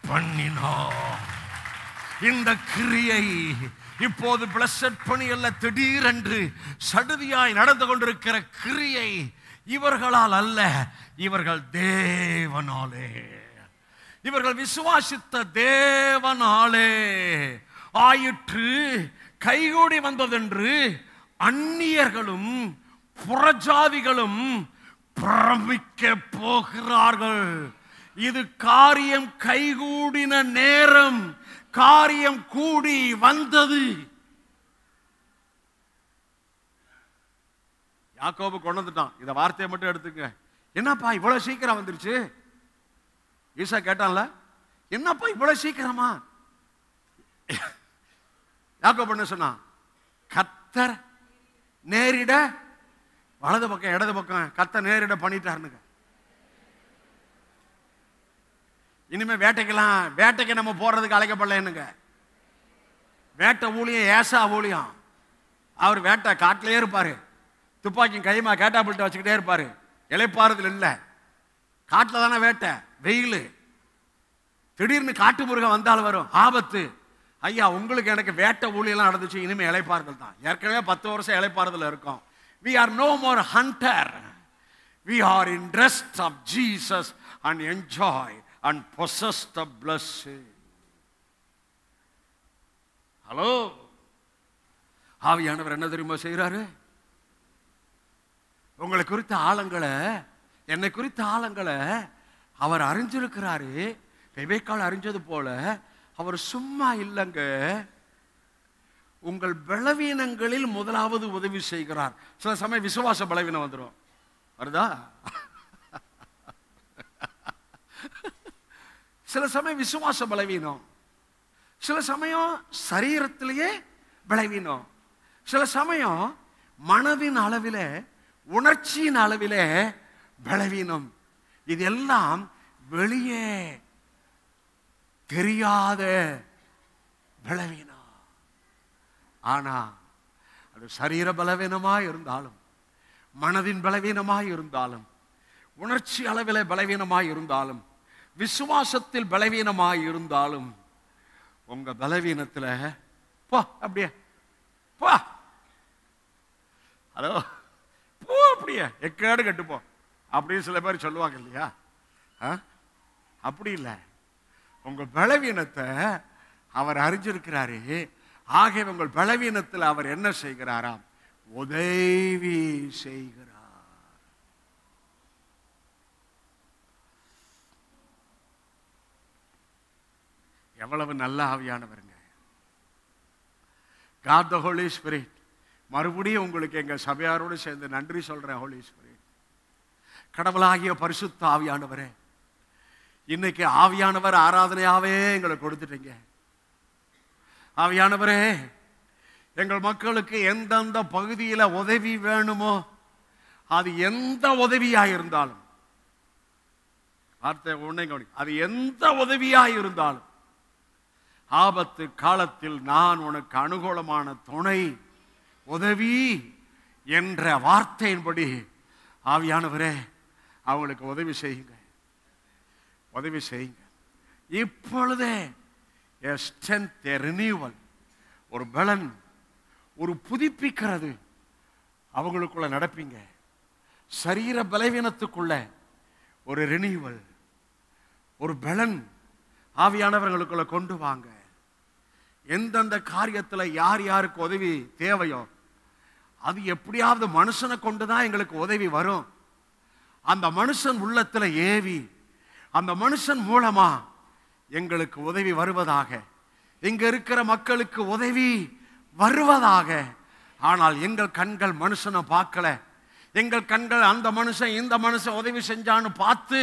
பண்ணினார். இந்த கிரியை இப்போது பிளஸட் பணி அல்ல, திடீரென்று சடுதியாய் நடந்து கொண்டிருக்கிற கிரியை இவர்களால் அல்ல, இவர்கள் தேவனாலே, இவர்கள் விசுவாசித்த தேவனாலே ஆயிற்று. கைகூடி வந்ததென்று அந்நியர்களும் புறஜாதிகளும் பிரமிக்க போகிறார்கள். இது காரியம் கைகூடின நேரம், காரியம் கூடி வந்தது. யாக்கோபு கொண்டு வந்துட்டான். இந்த வார்த்தையை மட்டும் எடுத்துக்க. என்னப்பா இவ்வளவு சீக்கிரம் வந்துருச்சு? ஈசா கேட்டான்ல, என்னப்பா இவ்வளவு சீக்கிரமா? யாக்கோபு என்ன சொன்னான்? கர்த்தர் நேரிட, வலது பக்கம் இடது பக்கம் கர்த்தர் நேரிட பண்ணிட்டாருங்க. இனிமே வேட்டைக்கு நம்ம போறதுக்கு அழைக்கப்படலைன்னுங்க. வேட்டை ஊழியம் ஏசா ஊழியம். அவர் வேட்டை காட்டிலே இருப்பாரு, துப்பாக்கி கைமா கேட்டாபிள்ட்ட வச்சுக்கிட்டே இருப்பாரு. இளைப்பாறுதல் இல்லை, காட்டில் தானே வேட்டை, வெயில், திடீர்னு காட்டு மிருகம் வந்தாலும் வரும் ஆபத்து. ஐயா, உங்களுக்கு எனக்கு வேட்டை ஊழியெல்லாம் நடந்துச்சு, இனிமே இளைப்பாறுதல் தான். ஏற்கனவே 10 வருஷம் இளைப்பாறுதல் இருக்கும். We are no more hunter. We are in rest of Jesus and enjoy and possess the blessing. Hello, ஆவியானவர் என்ன தெரியுமா செய்யறாரு? உங்களை குறித்த ஆழங்களை, என்னை குறித்த ஆழங்களை அவர் அறிஞ்சிருக்கிறாரு. பெபேக்கால் அறிஞ்சது போல அவர் சும்மா இல்லைங்க, உங்கள் பலவீனங்களில் முதலாவது உதவி செய்கிறார். சில சமயம் விசுவாச பலவீனம் வந்துடும், வருதா? சில சமயம் விசுவாச பலவீனம், சில சமயம் சரீரத்திலேயே பலவீனம், சில சமயம் மனதின் அளவிலே, உணர்ச்சியின் அளவிலே பலவீனம். இதெல்லாம் வெளியே தெரியாத பலவீனம். ஆனா அது சரீர பலவீனமாய் இருந்தாலும், மனதின் பலவீனமாய் இருந்தாலும், உணர்ச்சி அளவிலே பலவீனமாய் இருந்தாலும், விசுவாசத்தில் பலவீனமாய் இருந்தாலும், உங்க பலவீனத்துல போ, அப்படியே போ, ஹலோ, போ, அப்படியே எக்கேடு கட்டுப்போ அப்படின்னு சில பேர் சொல்லுவாங்க இல்லையா? அப்படி இல்லை, உங்க பலவீனத்தை அவர் அறிஞ்சிருக்கிறாரு. ஆகவே உங்கள் பலவீனத்தில் அவர் என்ன செய்கிறாராம்? உதவி செய்கிறார். எவ்வளவு நல்ல ஆவியானவருங்க. God the Holy Spirit. மறுபடியும் உங்களுக்கு எங்க சபையாரோடு சேர்ந்து நன்றி சொல்றேன். ஹோலி ஸ்பிரிட், கடவுளாகிய பரிசுத்த ஆவியானவரே, இன்னைக்கு ஆவியானவர் ஆராதனையாவே எங்களை கொடுத்துட்டீங்க. ஆவியானவரே, எங்கள் மக்களுக்கு எந்தெந்த பகுதியில் உதவி வேணுமோ, அது எந்த உதவியாக இருந்தாலும், வார்த்தை உன்னை கவனி. அது எந்த உதவியாய் இருந்தாலும், ஆபத்து காலத்தில் நான் உனக்கு அனுகூலமான துணை, உதவி என்ற வார்த்தையின்படி ஆவியானவரே அவங்களுக்கு உதவி செய்யுங்க, உதவி செய்யுங்க. இப்பொழுதே ரினியூவல், ஒரு பலன், ஒரு புதுப்பிக்கிறது அவங்களுக்குள்ள நடப்பீங்க. சரீர பலவீனத்துக்குள்ள ஒரு ரினியூவல், ஒரு பலன் ஆவியானவர்களுக்குள்ள கொண்டு வாங்க. எந்தெந்த காரியத்தில் யார் யாருக்கு உதவி தேவையோ அது எப்படியாவது மனுஷனை கொண்டுதான் எங்களுக்கு உதவி வரும். அந்த மனுஷன் உள்ளத்துல ஏவி அந்த மனுஷன் மூலமா எங்களுக்கு உதவி வருவதாக, இங்க இருக்கிற மக்களுக்கு உதவி வருவதாக. ஆனால் எங்கள் கண்கள் மனுஷனை பார்க்கல, எங்கள் கண்கள் அந்த மனுஷன் இந்த மனுஷன் உதவி செஞ்சான்னு பார்த்து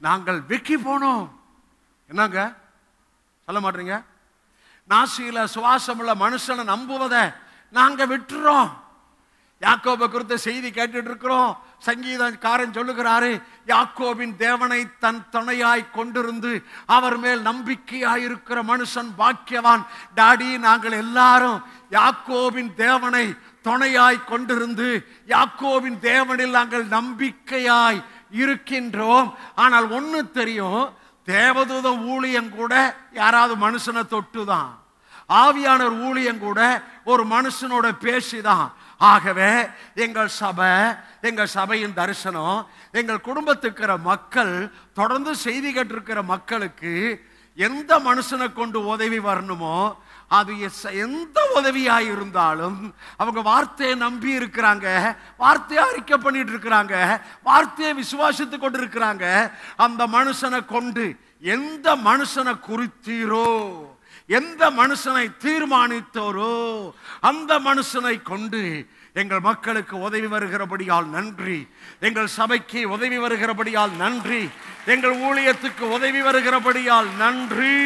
நாங்கள் வெக்கி போனோம். என்னங்க சொல்ல மாட்டீங்க? நாசியில சுவாசமுள்ள மனுஷனை நம்புவதை நாங்க விட்டுறோம். யாக்கோபை குறித்த செய்தி கேட்டுட்டு இருக்கிறோம். சங்கீதக்காரன் சொல்லுகிறாரு, யாக்கோபின் தேவனை தன் துணையாய் கொண்டிருந்து அவர் மேல் நம்பிக்கையாயிருக்கிற மனுஷன் பாக்கியவான். டாடி, நாங்கள் எல்லாரும் யாக்கோபின் தேவனை துணையாய் கொண்டிருந்து யாக்கோபின் தேவனில் நாங்கள் நம்பிக்கையாய் இருக்கின்றோம். ஆனால் ஒண்ணு தெரியும், தேவதூத ஊழியம் கூட யாராவது மனுஷனை தொட்டுதான், ஆவியானவர் ஊழியம் கூட ஒரு மனுஷனோட பேசிதான். ஆகவே எங்கள் சபை, எங்கள் சபையின் தரிசனம், எங்கள் குடும்பத்துக்கிற மக்கள், தொடர்ந்து செய்தி கேட்டிருக்கிற மக்களுக்கு எந்த மனுஷனை கொண்டு உதவி வரணுமோ அது எந்த உதவியாய் இருந்தாலும் அவங்க வார்த்தையை நம்பி இருக்கிறாங்க, வார்த்தையை அறிக்கை பண்ணிட்டு இருக்கிறாங்க, வார்த்தையை விசுவாசித்து கொண்டு இருக்கிறாங்க. அந்த மனுஷனை கொண்டு எந்த மனுஷனை குறித்தீரோ, எந்த மனுஷனை தீர்மானித்தோரோ அந்த மனுஷனை கொண்டு எங்கள் மக்களுக்கு உதவி வருகிறபடியால் நன்றி, எங்கள் சபைக்கு உதவி வருகிறபடியால் நன்றி, எங்கள் ஊழியத்துக்கு உதவி வருகிறபடியால் நன்றி,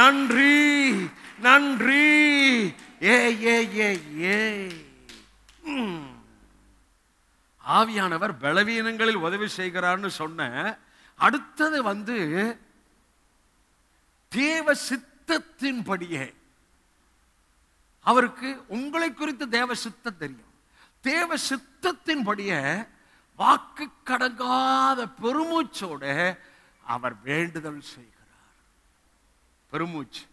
நன்றி, நன்றி. ஏ ஏ ஏ ஏ ஆவியானவர் பலவீனங்களில் உதவி செய்கிறார்னு சொன்ன அடுத்தது தேவ சித்தத்தின்படியே அவருக்கு உங்களை குறித்து தேவ சித்தம் தெரியும். தேவ சித்தத்தின்படியே வாக்கு கடங்காத பெருமூச்சோட அவர் வேண்டுதல் செய்கிறார். பெருமூச்சு,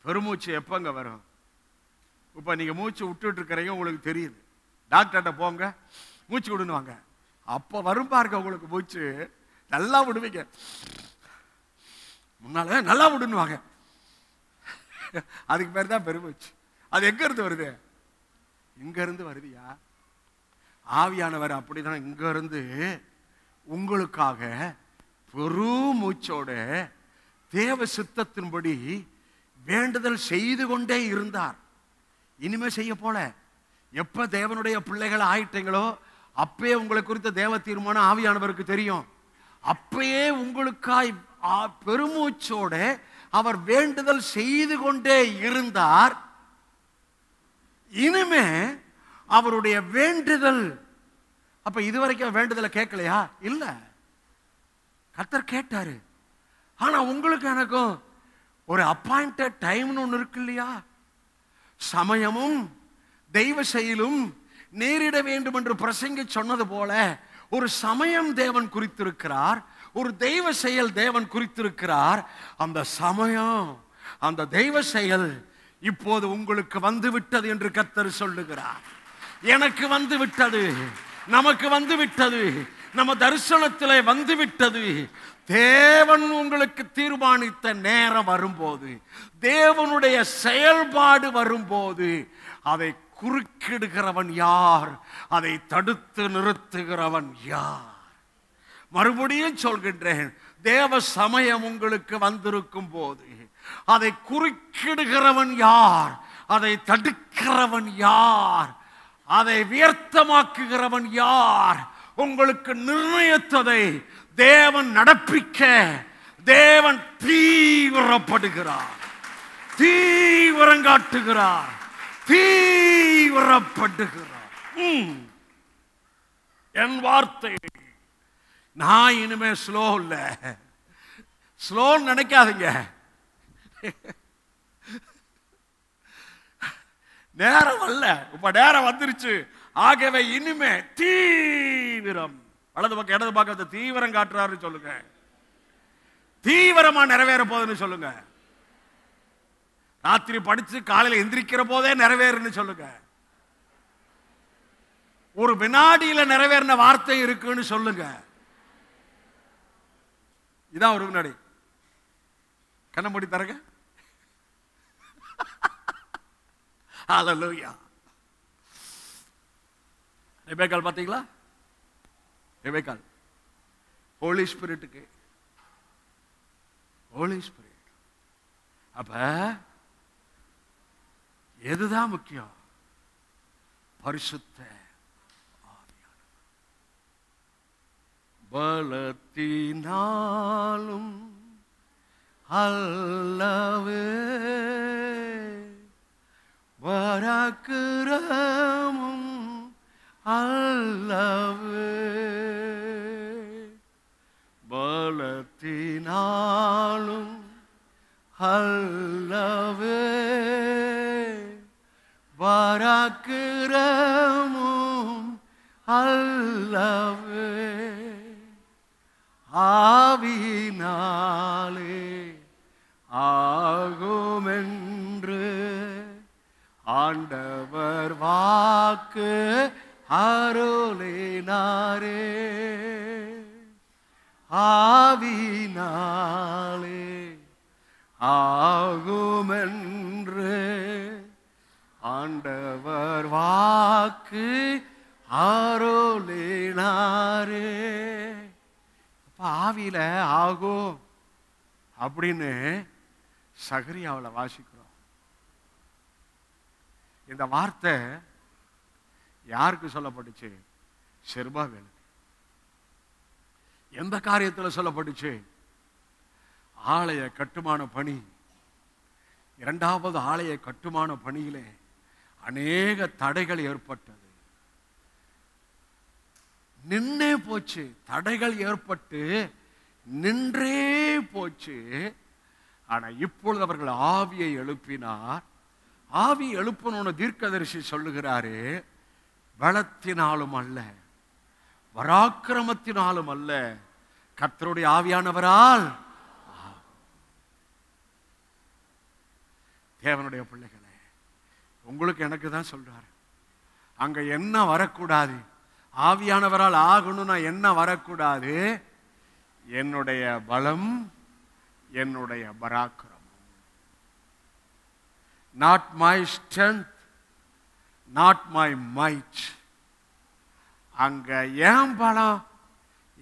பெருமூச்சு எப்பங்க வரும்? இப்ப நீங்க மூச்சு விட்டுட்டு இருக்கிறீங்க, உங்களுக்கு தெரியுது. டாக்டர்கிட்ட போங்க, மூச்சு விடுவாங்க. அப்ப வரும் பாருங்க உங்களுக்கு மூச்சு, நல்லா விடுவீங்க. முன்னால நல்லா விடுவாங்க. அதுக்கு பேர் தான் பெருமூச்சு. அது எங்க இருந்து வருது? இங்க இருந்து வருதுயா. ஆவியானவர் அப்படிதான் இங்க இருந்து உங்களுக்காக பெருமூச்சோட தேவ சித்தத்தின்படி வேண்டுதல் செய்து கொண்டே இருந்தார். இனிமே செய்ய போல. எப்ப தேவனுடைய பிள்ளைகள் ஆயிட்டீங்களோ அப்பே உங்களை குறித்த தேவ தீர்மானம் ஆவியானவருக்கு தெரியும். அப்பயே உங்களுக்காய் பெருமூச்சோட அவர் வேண்டுதல் செய்து கொண்டே இருந்தார். இனிமே அவருடைய வேண்டுதல், அப்ப இதுவரைக்கும் வேண்டுதலை கேட்கலையா? இல்ல, கர்த்தர் கேட்டாரு. ஆனா உங்களுக்கு எனக்கும் ஒரு அப்பாயிண்டட் டைம்னு ஒன்று இருக்கு இல்லையா? சமயமும் தெய்வ செயலும் நேரிட வேண்டும் என்று பிரசங்கி சொன்னது போல ஒரு சமயம் தேவன் குறித்திருக்கிறார், ஒரு தெய்வ செயல் தேவன் குறித்திருக்கிறார். அந்த சமயம், அந்த தெய்வ செயல் இப்போது உங்களுக்கு வந்து விட்டது என்று கர்த்தர் சொல்லுகிறார். எனக்கு வந்து விட்டது, நமக்கு வந்து விட்டது, நம்ம தரிசனத்திலே வந்து விட்டது. தேவன் உங்களுக்கு தீர்மானித்த நேரம் வரும்போது, தேவனுடைய செயல்பாடு வரும்போது அதை குறுக்கிடுகிறவன் யார்? அதை தடுத்து நிறுத்துகிறவன் யார்? மறுபடியும் சொல்கின்றேன், தேவ சமயம் உங்களுக்கு வந்திருக்கும் போது அதை குறுக்கிடுகிறவன் யார்? அதை தடுக்கிறவன் யார்? அதை வியர்த்தமாக்குகிறவன் யார்? உங்களுக்கு நிர்ணயித்ததை தேவன் நடப்பிக்க தேவன் தீவிரப்படுகிறார், தீவிரங்காட்டுகிறார், தீவிரப்படுகிறார். என் வார்த்தை நான் இனிமே ஸ்லோ இல்ல, ஸ்லோன்னு நினைக்காதீங்க. நேரம் அல்ல, இப்ப நேரம் வந்துருச்சு. ஆகவே இனிமே தீவிரம், வலது பக்கம் இடது பக்கம் தீவிரம் காட்டுறாரு சொல்லுங்க. தீவிரமா நிறைவேற போகுதுன்னு சொல்லுங்க. ராத்திரி படிச்சு காலையில எந்திரிக்கிற போதே நிறைவேறுன்னு சொல்லுங்க. ஒரு வினாடியில நிறைவேறின வார்த்தை இருக்குன்னு சொல்லுங்க. இதான் ஒரு வினாடி. கண்ண மூடி தரங்க. ஹல்லேலூயா. ரெபேக்காள் பாத்தீங்களா? ரெபேக்காள் ஹோலி ஸ்பிரிட்டுக்கு, ஹோலி ஸ்பிரிட். அப்ப எதுதான் முக்கியம்? பரிசுத்த ஆவியானவர். பலத்தினாலும் அல்லவே பராக்கிரமும் அல்லவே, பலத்தினாலும் அல்லவே பராக்கிரமும் அல்லவே, ஆவியினாலே ஆகுமென்று ஆண்டவர் வாக்கு அருளினாரே. ஆவியினாலே ஆகுமென்று ஆண்டவர் வாக்கு அருளினாரே. ஆவியில ஆகும் அப்படின்னு சகரியாவில் வாசிக்கிறோம். இந்த வார்த்தை யாருக்கு சொல்லப்பட்டுச்சு? செருபாபேலுக்கு. எந்த காரியத்தில் சொல்லப்பட்டுச்சு? ஆலய கட்டுமான பணி. இரண்டாவது ஆலய கட்டுமான பணியிலே அநேக தடைகள் ஏற்பட்டது. நின்றே போச்சு. தடைகள் ஏற்பட்டு நின்றே போச்சு. ஆனா இப்பொழுது அவர்கள் ஆவியை எழுப்பினார். ஆவி எழுப்பணும்னு தீர்க்கதரிசி சொல்லுகிறாரு. பலத்தினாலும் அல்ல, பராக்கிரமத்தினாலும் அல்ல, கர்த்தருடைய ஆவியானவரால். தேவனுடைய பிள்ளைகளே, உங்களுக்கு எனக்கு தான் சொல்றாரு. அங்க என்ன வரக்கூடாது? ஆவியானவரால் ஆகணும்னா என்ன வரக்கூடாது? என்னுடைய பலம், என்னுடைய பராக்கிரமம். Not my strength, not my might. அங்க ஏன் பலம்,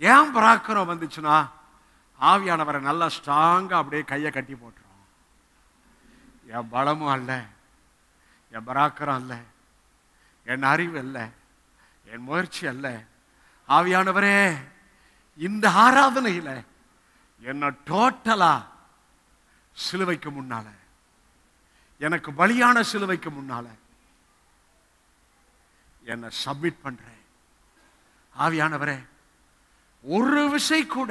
ஏன் பராக்கிரமம் வந்துச்சுன்னா ஆவியானவரை நல்லா ஸ்ட்ராங்கா அப்படியே கையை கட்டி போட்டுரும். என் பலமும் அல்ல, என் பராக்கிரம் அல்ல, என் அறிவு அல்ல, என் முயற்சி அல்ல. ஆவியானவரே, இந்த ஆராதனையில என்ன டோட்டலா சிலுவைக்கு முன்னால, எனக்கு பலியான சிலுவைக்கு முன்னால என்ன சப்மிட் பண்றேன். ஆவியானவரே, ஒரு விசை கூட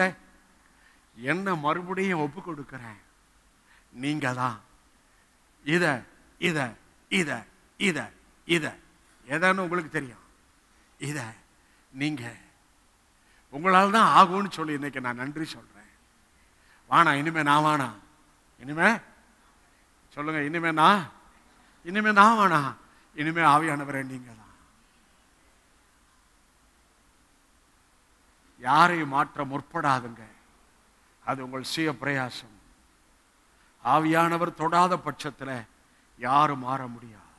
என்ன மறுபடியும் ஒப்பு கொடுக்கிறேன். நீங்க தான் இத இத இத இத இத எதான்னு உங்களுக்கு தெரியும். இத நீங்க உங்களால் தான் ஆகும்னு சொல்லி இன்னைக்கு நான் நன்றி சொல்றேன். வானா இனிமே நான் வானா, இனிமே சொல்லுங்க, இனிமே நான் வானா, இனிமே ஆவியானவரே நீங்க தான். யாரையும் மாற்ற முற்படாதுங்க. அது உங்கள் சுய பிரயாசம். ஆவியானவர் தொடாத பட்சத்தில் யாரும் மாற முடியாது.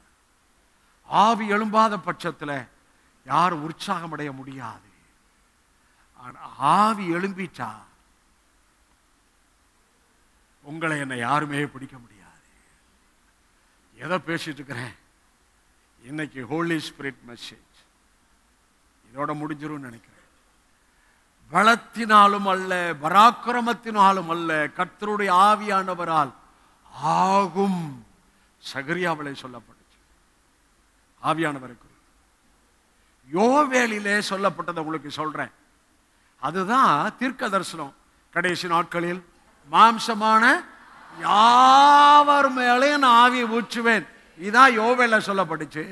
ஆவி எழும்பாத பட்சத்தில் யாரும் உற்சாகம் அடைய முடியாது. ஆவி எழும்பிட்டா உங்களை என்ன யாருமே பிடிக்க முடியாது. எதை பேசிட்டு இருக்கிறேன் இன்னைக்கு? ஹோலி ஸ்பிரிட் மெசேஜ் இதோட முடிஞ்சிரும் நினைக்கிறேன். பலத்தினாலும் அல்ல, பராக்கிரமத்தினாலும் அல்ல, கர்த்தருடைய ஆவியானவரால் ஆகும். சகரியாவிலே சொல்லப்பட்டுச்சு ஆவியானவருக்கு. யோவேலிலே சொல்லப்பட்டதை உங்களுக்கு சொல்றேன். அதுதான் தீர்க்க தரிசனம். கடைசி நாட்களில் மாம்சமான யாவர் மேலேயும் நான் ஆவியை ஊற்றுவேன். இதான் யோவேல்ல சொல்லப்பட்டுச்சு.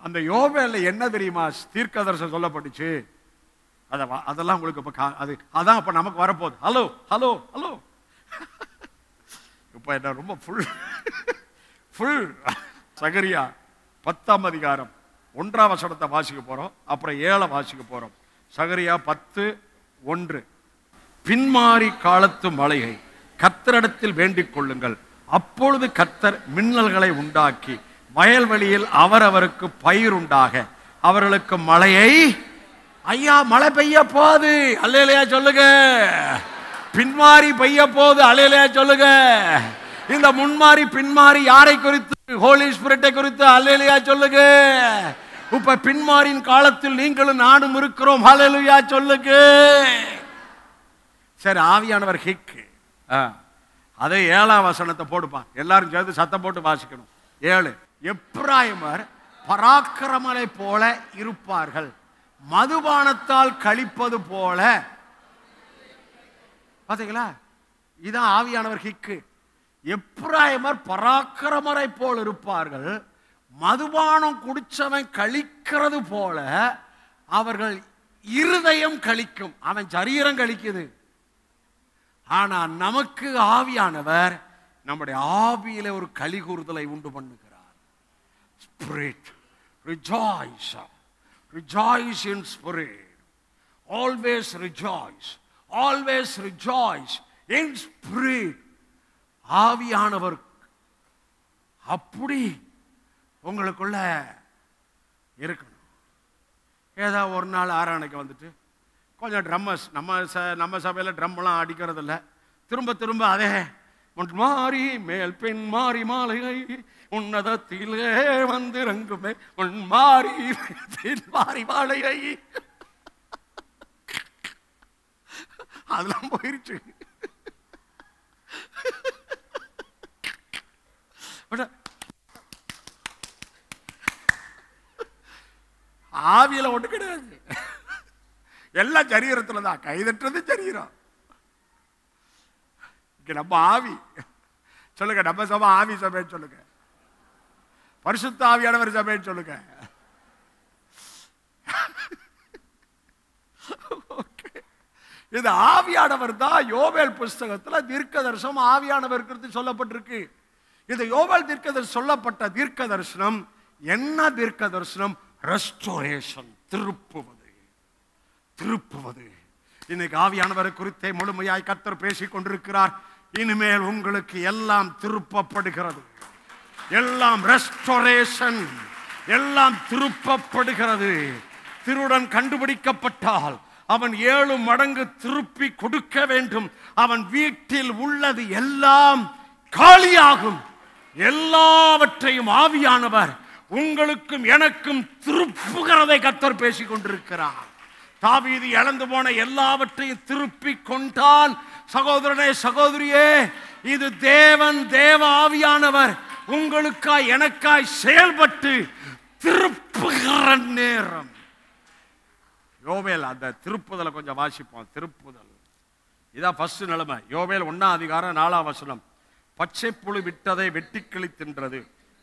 அந்த யோவேல்ல என்ன தெரியுமா தீர்க்க தரிசனம் சொல்லப்பட்டுச்சு? அதெல்லாம் உங்களுக்கு அதான் இப்ப நமக்கு வரப்போகுது. Hello hello hello. இப்ப என்ன ரொம்ப ஃபுல் சகரியா 10ஆம் அதிகாரம் 1ஆம் வசனத்தை வாசிக்க போறோம். அப்புறம் 7 வாசிக்க போறோம். சகரியா 10:1. பின்மாறி காலத்து மழையை கர்த்தரிடத்தில் வேண்டிக் கொள்ளுங்கள். அப்பொழுது கர்த்தர் மின்னல்களை உண்டாக்கி வயல்வெளியில் அவரவருக்கு பயிர் உண்டாக அவர்களுக்கு மழையை. ஐயா, மழை பெய்ய போகுது, அல்லேலூயா சொல்லுங்க. பின்மாறி பெய்ய போகுது, அல்லேலூயா சொல்லுங்க. இந்த முன்மாறி பின்மாறி யாரை குறித்து? ஹோலி ஸ்பிரிட்டை குறித்து, அல்லேலூயா சொல்லுங்க. இப்ப பின்மாரின் காலத்தில் நீங்களும் நானும் இருக்கிறோம், அல்லேலூயா சொல்லுங்க. சரி, ஆவியானவர் ஹிக். அதே 7ஆம் வசனத்தை போடுப்பான். எல்லாரும் சேர்ந்து சத்தம் போட்டு வாசிக்கணும். 7. எப்பிராயமர் பராக்கிரமனை போல இருப்பார்கள், மதுபானத்தால் கழிப்பது போல. பாத்தீங்களா? இதான் ஆவியானவர் ஹிக்கு. எப்பிராயமர் பராக்கிரமரை போல் இருப்பார்கள், மதுபானம் குடிச்சவன் கழிக்கிறது போல அவர்கள் இருதயம் கழிக்கும். அவன் சரீரம் கழிக்குது. ஆனா நமக்கு ஆவியானவர் நம்முடைய ஆவியில ஒரு களி கூறுதலை உண்டு பண்ணுகிறார். Spirit rejoice, rejoice in spirit, always rejoice, always rejoice in spirit. ஆவியானவர் அப்படி உங்களுக்குள்ள இருக்கணும். ஏதாவது ஒரு நாள் ஆராதனைக்கு வந்துட்டு கொஞ்சம் ட்ரம்மர்ஸ், நம்ம சபையில் ட்ரம்மெல்லாம் அடிக்கிறது இல்லை. திரும்ப திரும்ப அதே மாறி மேல் பெண் மாறி மாலையை உன்னதத்திலே வந்து ரங்குமே உன் மாறி மாறி மாலையை, அதெல்லாம் போயிருச்சு. ஆவியில ஒண்ணு கிடையாது, எல்லாம் சரீரத்துல தான். கைதட்டுறது சரீரம். நம்ம ஆவி சொல்லுங்க, நம்ம சபை ஆவி சபைன்னு சொல்லுங்க, பரிசுத்த ஆவியானவர் சபைன்னு சொல்லுங்க. இது ஆவியானவர் தான். யோவேல் புஸ்தகத்துல தீர்க்க தரிசனம் ஆவியானவர் குறித்து சொல்லப்பட்டிருக்கு. இந்த யோவேல் தீர்க்கதரிசனம் சொல்லப்பட்ட தீர்க்க தரிசனம் என்ன தீர்க்க தரிசனம்? ரெஸ்டோரேஷன், திருப்புவது, திருப்புவது. இன்னைக்கு ஆவியானவரை குறித்தே முழுமையாய் கர்த்தர் பேசிக் கொண்டிருக்கிறார். இனிமேல் உங்களுக்கு எல்லாம் திருப்பப்படுகிறது, எல்லாம் ரெஸ்டோரேஷன், எல்லாம் திருப்பப்படுகிறது. திருடன் கண்டுபிடிக்கப்பட்டால் அவன் 7 மடங்கு திருப்பி கொடுக்க வேண்டும். அவன் வீட்டில் உள்ளது எல்லாம் காலியாகும். எல்லாவற்றையும் ஆவியானவர் உங்களுக்கும் எனக்கும் திருப்புகிறதை கர்த்தர் பேசிக் கொண்டிருக்கிறார். தாவீது இழந்து போன எல்லாவற்றையும் திருப்பி கொண்டான். சகோதரனே, சகோதரியே, இது தேவன், தேவ ஆவியானவர் உங்களுக்காய் எனக்காய் செயல்பட்டு திருப்புகிற நேரம். யோவேல் அந்த திருப்புதலை கொஞ்சம் வாசிப்போம். திருப்புதல் இதான் ஃபர்ஸ்ட் நிலைமை. யோவேல் 1ஆம் அதிகாரம் 4ஆம் வசனம். பச்சை புழு விட்டதை வெட்டிக்கிளி தின்றது,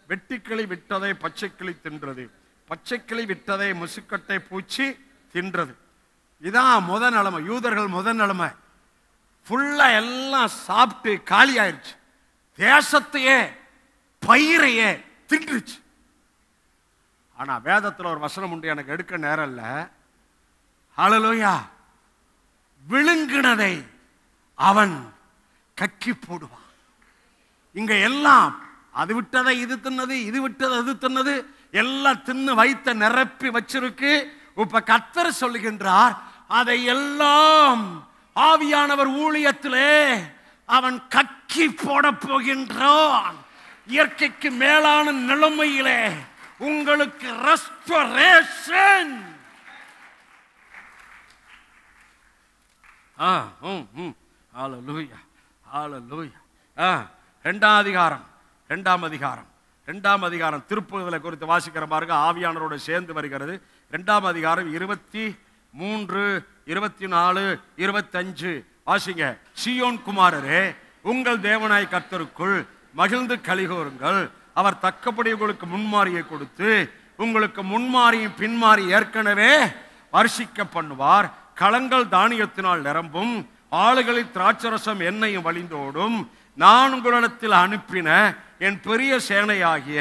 வெட்டிக்கிளி விட்டதை பச்சைக்கிளி தின்றது, பச்சைக்கிளி விட்டதை முசுக்கட்டை பூச்சி தின்றது. இதான் முதல் நிலைமை. யூதர்கள் முதல் நிலைமை. ஃபுல்லா எல்லாம் சாப்பிட்டு காலி ஆயிடுச்சு. தேசத்தையே பயிரையே தின்றுச்சு. ஆனா வேதத்துல ஒரு வசனம் உண்டு, எனக்கு எடுக்க நேரம் இல்ல. ஹல்லேலூயா. விழுங்கினதை அவன் கக்கி போடுவான். இங்க எல்லாம் அது விட்டதை இது தின்னது, இது விட்டதை அது தின்னது, எல்லாம் தின்னு வைத்த நிரப்பி வச்சிருக்கு. இப்ப கர்த்தர் சொல்லுகின்றார், அதை எல்லாம் ஆவியானவர் ஊழியத்திலே அவன் கக்கி போட போகின்றான். இயற்கைக்கு மேலான நிலைமையிலே உங்களுக்கு ரெஸ்டோரேஷன். ஹல்லேலூயா, ஹல்லேலூயா. 2ஆம் அதிகாரம் திருப்புதலை குறித்து வாசிக்கிற பாருங்க. ஆவியானவரோட சேர்ந்து வருகிறது. 2ஆம் அதிகாரம் 3:24-25 வாசிங்க. சீயோன் குமாரரே, உங்கள் தேவனாய் கர்த்தருக்குள் மகிழ்ந்து களிகூருங்கள். அவர் தக்கபடி உங்களுக்கு முன்மாரியை கொடுத்து உங்களுக்கு முன்மாரியும் பின்மாரி ஏற்கனவே வருஷிக்க பண்ணுவார். களங்கள் தானியத்தினால் நிரம்பும், ஆளுகளில் திராட்சரசம் எண்ணெயும் வழிந்தோடும். நான் உங்களிடத்தில் அனுப்பின என் பெரிய சேனையாகிய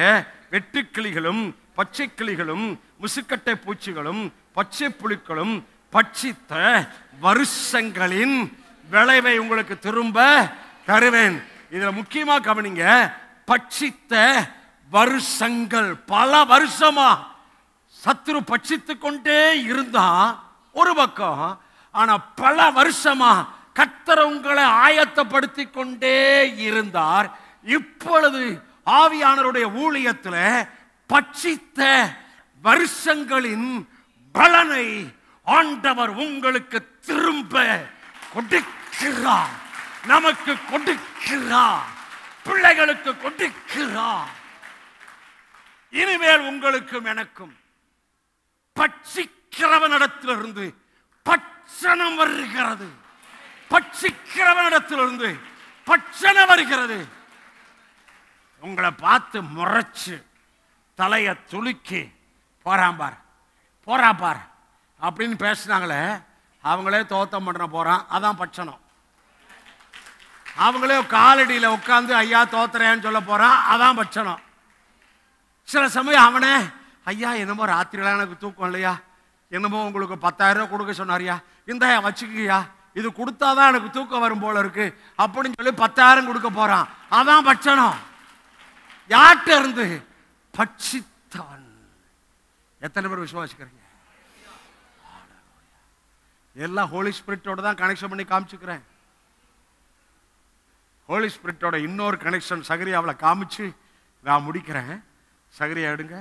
வெட்டுக்கிளிகளும் பச்சை கிளிகளும் முசுக்கட்டை பூச்சிகளும் பச்சை புழுக்களும் பட்சித்த வருஷங்களின் விளைவை உங்களுக்கு திரும்ப தருவேன். இதுல முக்கியமா கவனிங்க, பட்சித்த வருஷங்கள். பல வருஷமா சத்துரு பட்சித்து கொண்டே இருந்தா ஒரு பக்கம், ஆனா பல வருஷமா கர்த்தர் உங்களை ஆயத்தப்படுத்தி கொண்டே இருந்தார். இப்பொழுது ஆவியானவருடைய ஊழியத்தில் பட்சித்த வருஷங்களின் பலனை ஆண்டவர் உங்களுக்கு திரும்ப கொடுக்கிறார். நமக்கு கொடுக்கிறார், பிள்ளைகளுக்கு கொடுக்கிறார். இனிமேல் உங்களுக்கும் எனக்கும் பட்சிக்கிறவனிடத்திலிருந்து பட்சணம் வருகிறது. பட்சிக்கிறவனிடத்திலிருந்து பட்சணம் வருகிறது. உங்களை பார்த்து முறைச்சு தலைய துலுக்கி போறாம்பார் போறாப்பார் அப்படின்னு பேசினாங்களே, அவங்களே தோத்தம் பண்ண போறான். அதான் பட்சணம். அவங்களே காலடியில் உட்காந்து ஐயா தோத்துறேன்னு சொல்ல போறான். அதான் பட்சணம். சில சமயம் அவனே, ஐயா என்னமோ ராத்திரிலாம் எனக்கு தூக்கம் இல்லையா, என்னமோ உங்களுக்கு 10,000 ரூபாய் கொடுக்க சொன்னாரியா, இந்த வச்சுக்கியா, இது கொடுத்தாதான் எனக்கு தூக்கம் வரும் போல இருக்கு அப்படின்னு சொல்லி 10,000 கொடுக்க போறான். அதான் பட்சணம். யார்கிட்ட இருந்து? பட்சித்தவன். எத்தனை பேர் விசுவாசிக்கிறீங்க? எல்லாம் ஹோலி ஸ்பிரிட்டோட தான் கனெக்ஷன் பண்ணி காமிச்சுக்கிறேன். ஹோலி ஸ்பிரிட்டோட இன்னொரு கனெக்ஷன் சகரியாவில் காமிச்சு நான் முடிக்கிறேன். சகரியா எடுங்க.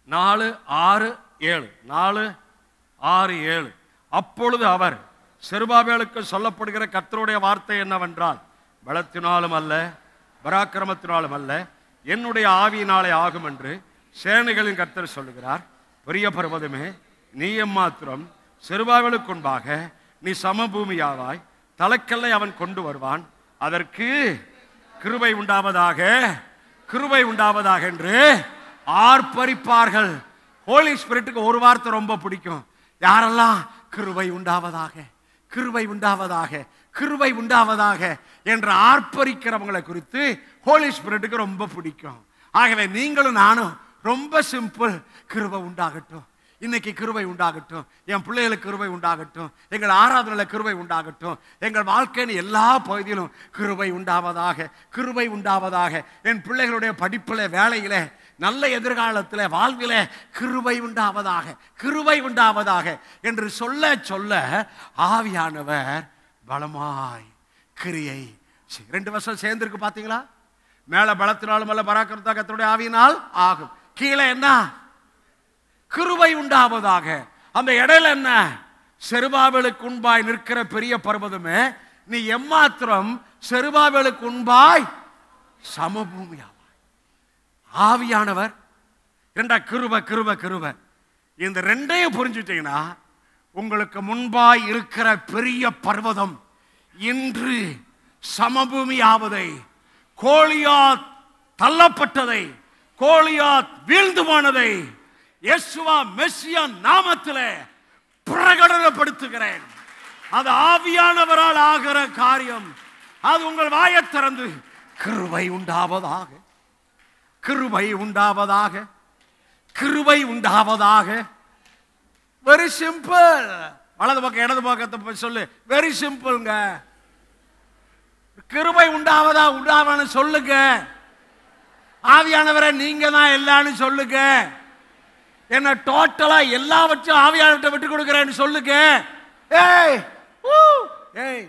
4:6-7 4:6-7. அப்பொழுது அவர் செருபாபேலுக்கு சொல்லப்படுகிற கர்த்தருடைய வார்த்தை என்னவென்றால், பலத்தினாலும் அல்ல பராக்கிரமத்தினாலும் அல்ல, என்னுடைய ஆவியினாலே ஆகும் என்று சேனைகளின் கர்த்தர் சொல்லுகிறார். பெரிய பர்வதமே, நீ எம்மாத்திரம் செருபாபேலுக்கு முன்பாக நீ சமபூமியாவாய், தலைக்கல்லை அவன் கொண்டு வருவான், அதற்கு கிருபை உண்டாவதாக கிருபை உண்டாவதாக என்று ஆர்ப்பரிப்பார்கள். ஹோலி ஸ்பிரிட்டுக்கு ஒரு வார்த்தை ரொம்ப பிடிக்கும். யாரெல்லாம் கிருபை உண்டாவதாக கிருபை உண்டாவதாக கிருபை உண்டாவதாக என்று ஆர்ப்பரிக்கிறவங்களை குறித்து ஹோலி ஸ்பிரிட்டுக்கு ரொம்ப பிடிக்கும். ஆகவே நீங்களும் நானும் ரொம்ப சிம்பிள். கிருபை உண்டாகட்டும், இன்னைக்கு கிருபை உண்டாகட்டும், என் பிள்ளைகளுக்கு கிருபை உண்டாகட்டும், எங்கள் ஆராதனையில் கிருபை உண்டாகட்டும், எங்கள் வாழ்க்கையின் எல்லா பகுதியிலும் கிருபை உண்டாவதாக கிருபை உண்டாவதாக. என் பிள்ளைகளுடைய படிப்பில், வேலையில, நல்ல எதிர்காலத்தில், வாழ்வில கிருபை உண்டாவதாக கிருபை உண்டாவதாக என்று சொல்ல சொல்ல ஆவியானவர் பலமாய் கிரியை. 2 வருஷம் சேர்ந்திருக்கு பாத்தீங்களா? மேல பலத்தினாலும் அல்ல பராக்கிரமத்தால் கர்த்தருடைய ஆவியினால் ஆகும். கீழே என்ன? கிருபை உண்டாவதாக. அந்த இடையில என்ன? செருபாபேலுக்கு முன்பாய் நிற்கிற பெரிய பர்வதமே, நீ எம்மாத்திரம் செருபாபேலுக்கு முன்பாய் சமபூமியாவாய். ஆவியானவர் இரண்டா கிருபை கிருபை கிருபை. இந்த ரெண்டையும் புரிஞ்சுட்டீங்கன்னா உங்களுக்கு முன்பாய் இருக்கிற பெரிய பர்வதம் இன்று சமபூமியாவதை, கோலியாத் தள்ளப்பட்டதை, கோலியாத் வீழ்ந்து போனதை யேசுவா மெசியா நாமத்திலே பிரகடனப்படுத்துகிறேன். அது ஆவியானவரால் ஆகிற காரியம். அது உங்கள் வாயை திறந்து கிருபை உண்டாவதாக கிருபை உண்டாவதாக கிருபை உண்டாவதாக. Very simple. வலது பக்கம் இடது பக்கத்தை சொல்லு. வெரி சிம்பிள்ங்க. கிருபை உண்டாவதா உண்டாவன்னு சொல்லுங்க. ஆவியானவரை நீங்க தான் எல்லான்னு சொல்லுங்க. என்ன டோட்டலா எல்லாவற்றையும் ஆவியானவர்கிட்ட விட்டு கொடுக்கிறேன்னு சொல்லுங்க. ஏய் ஏய்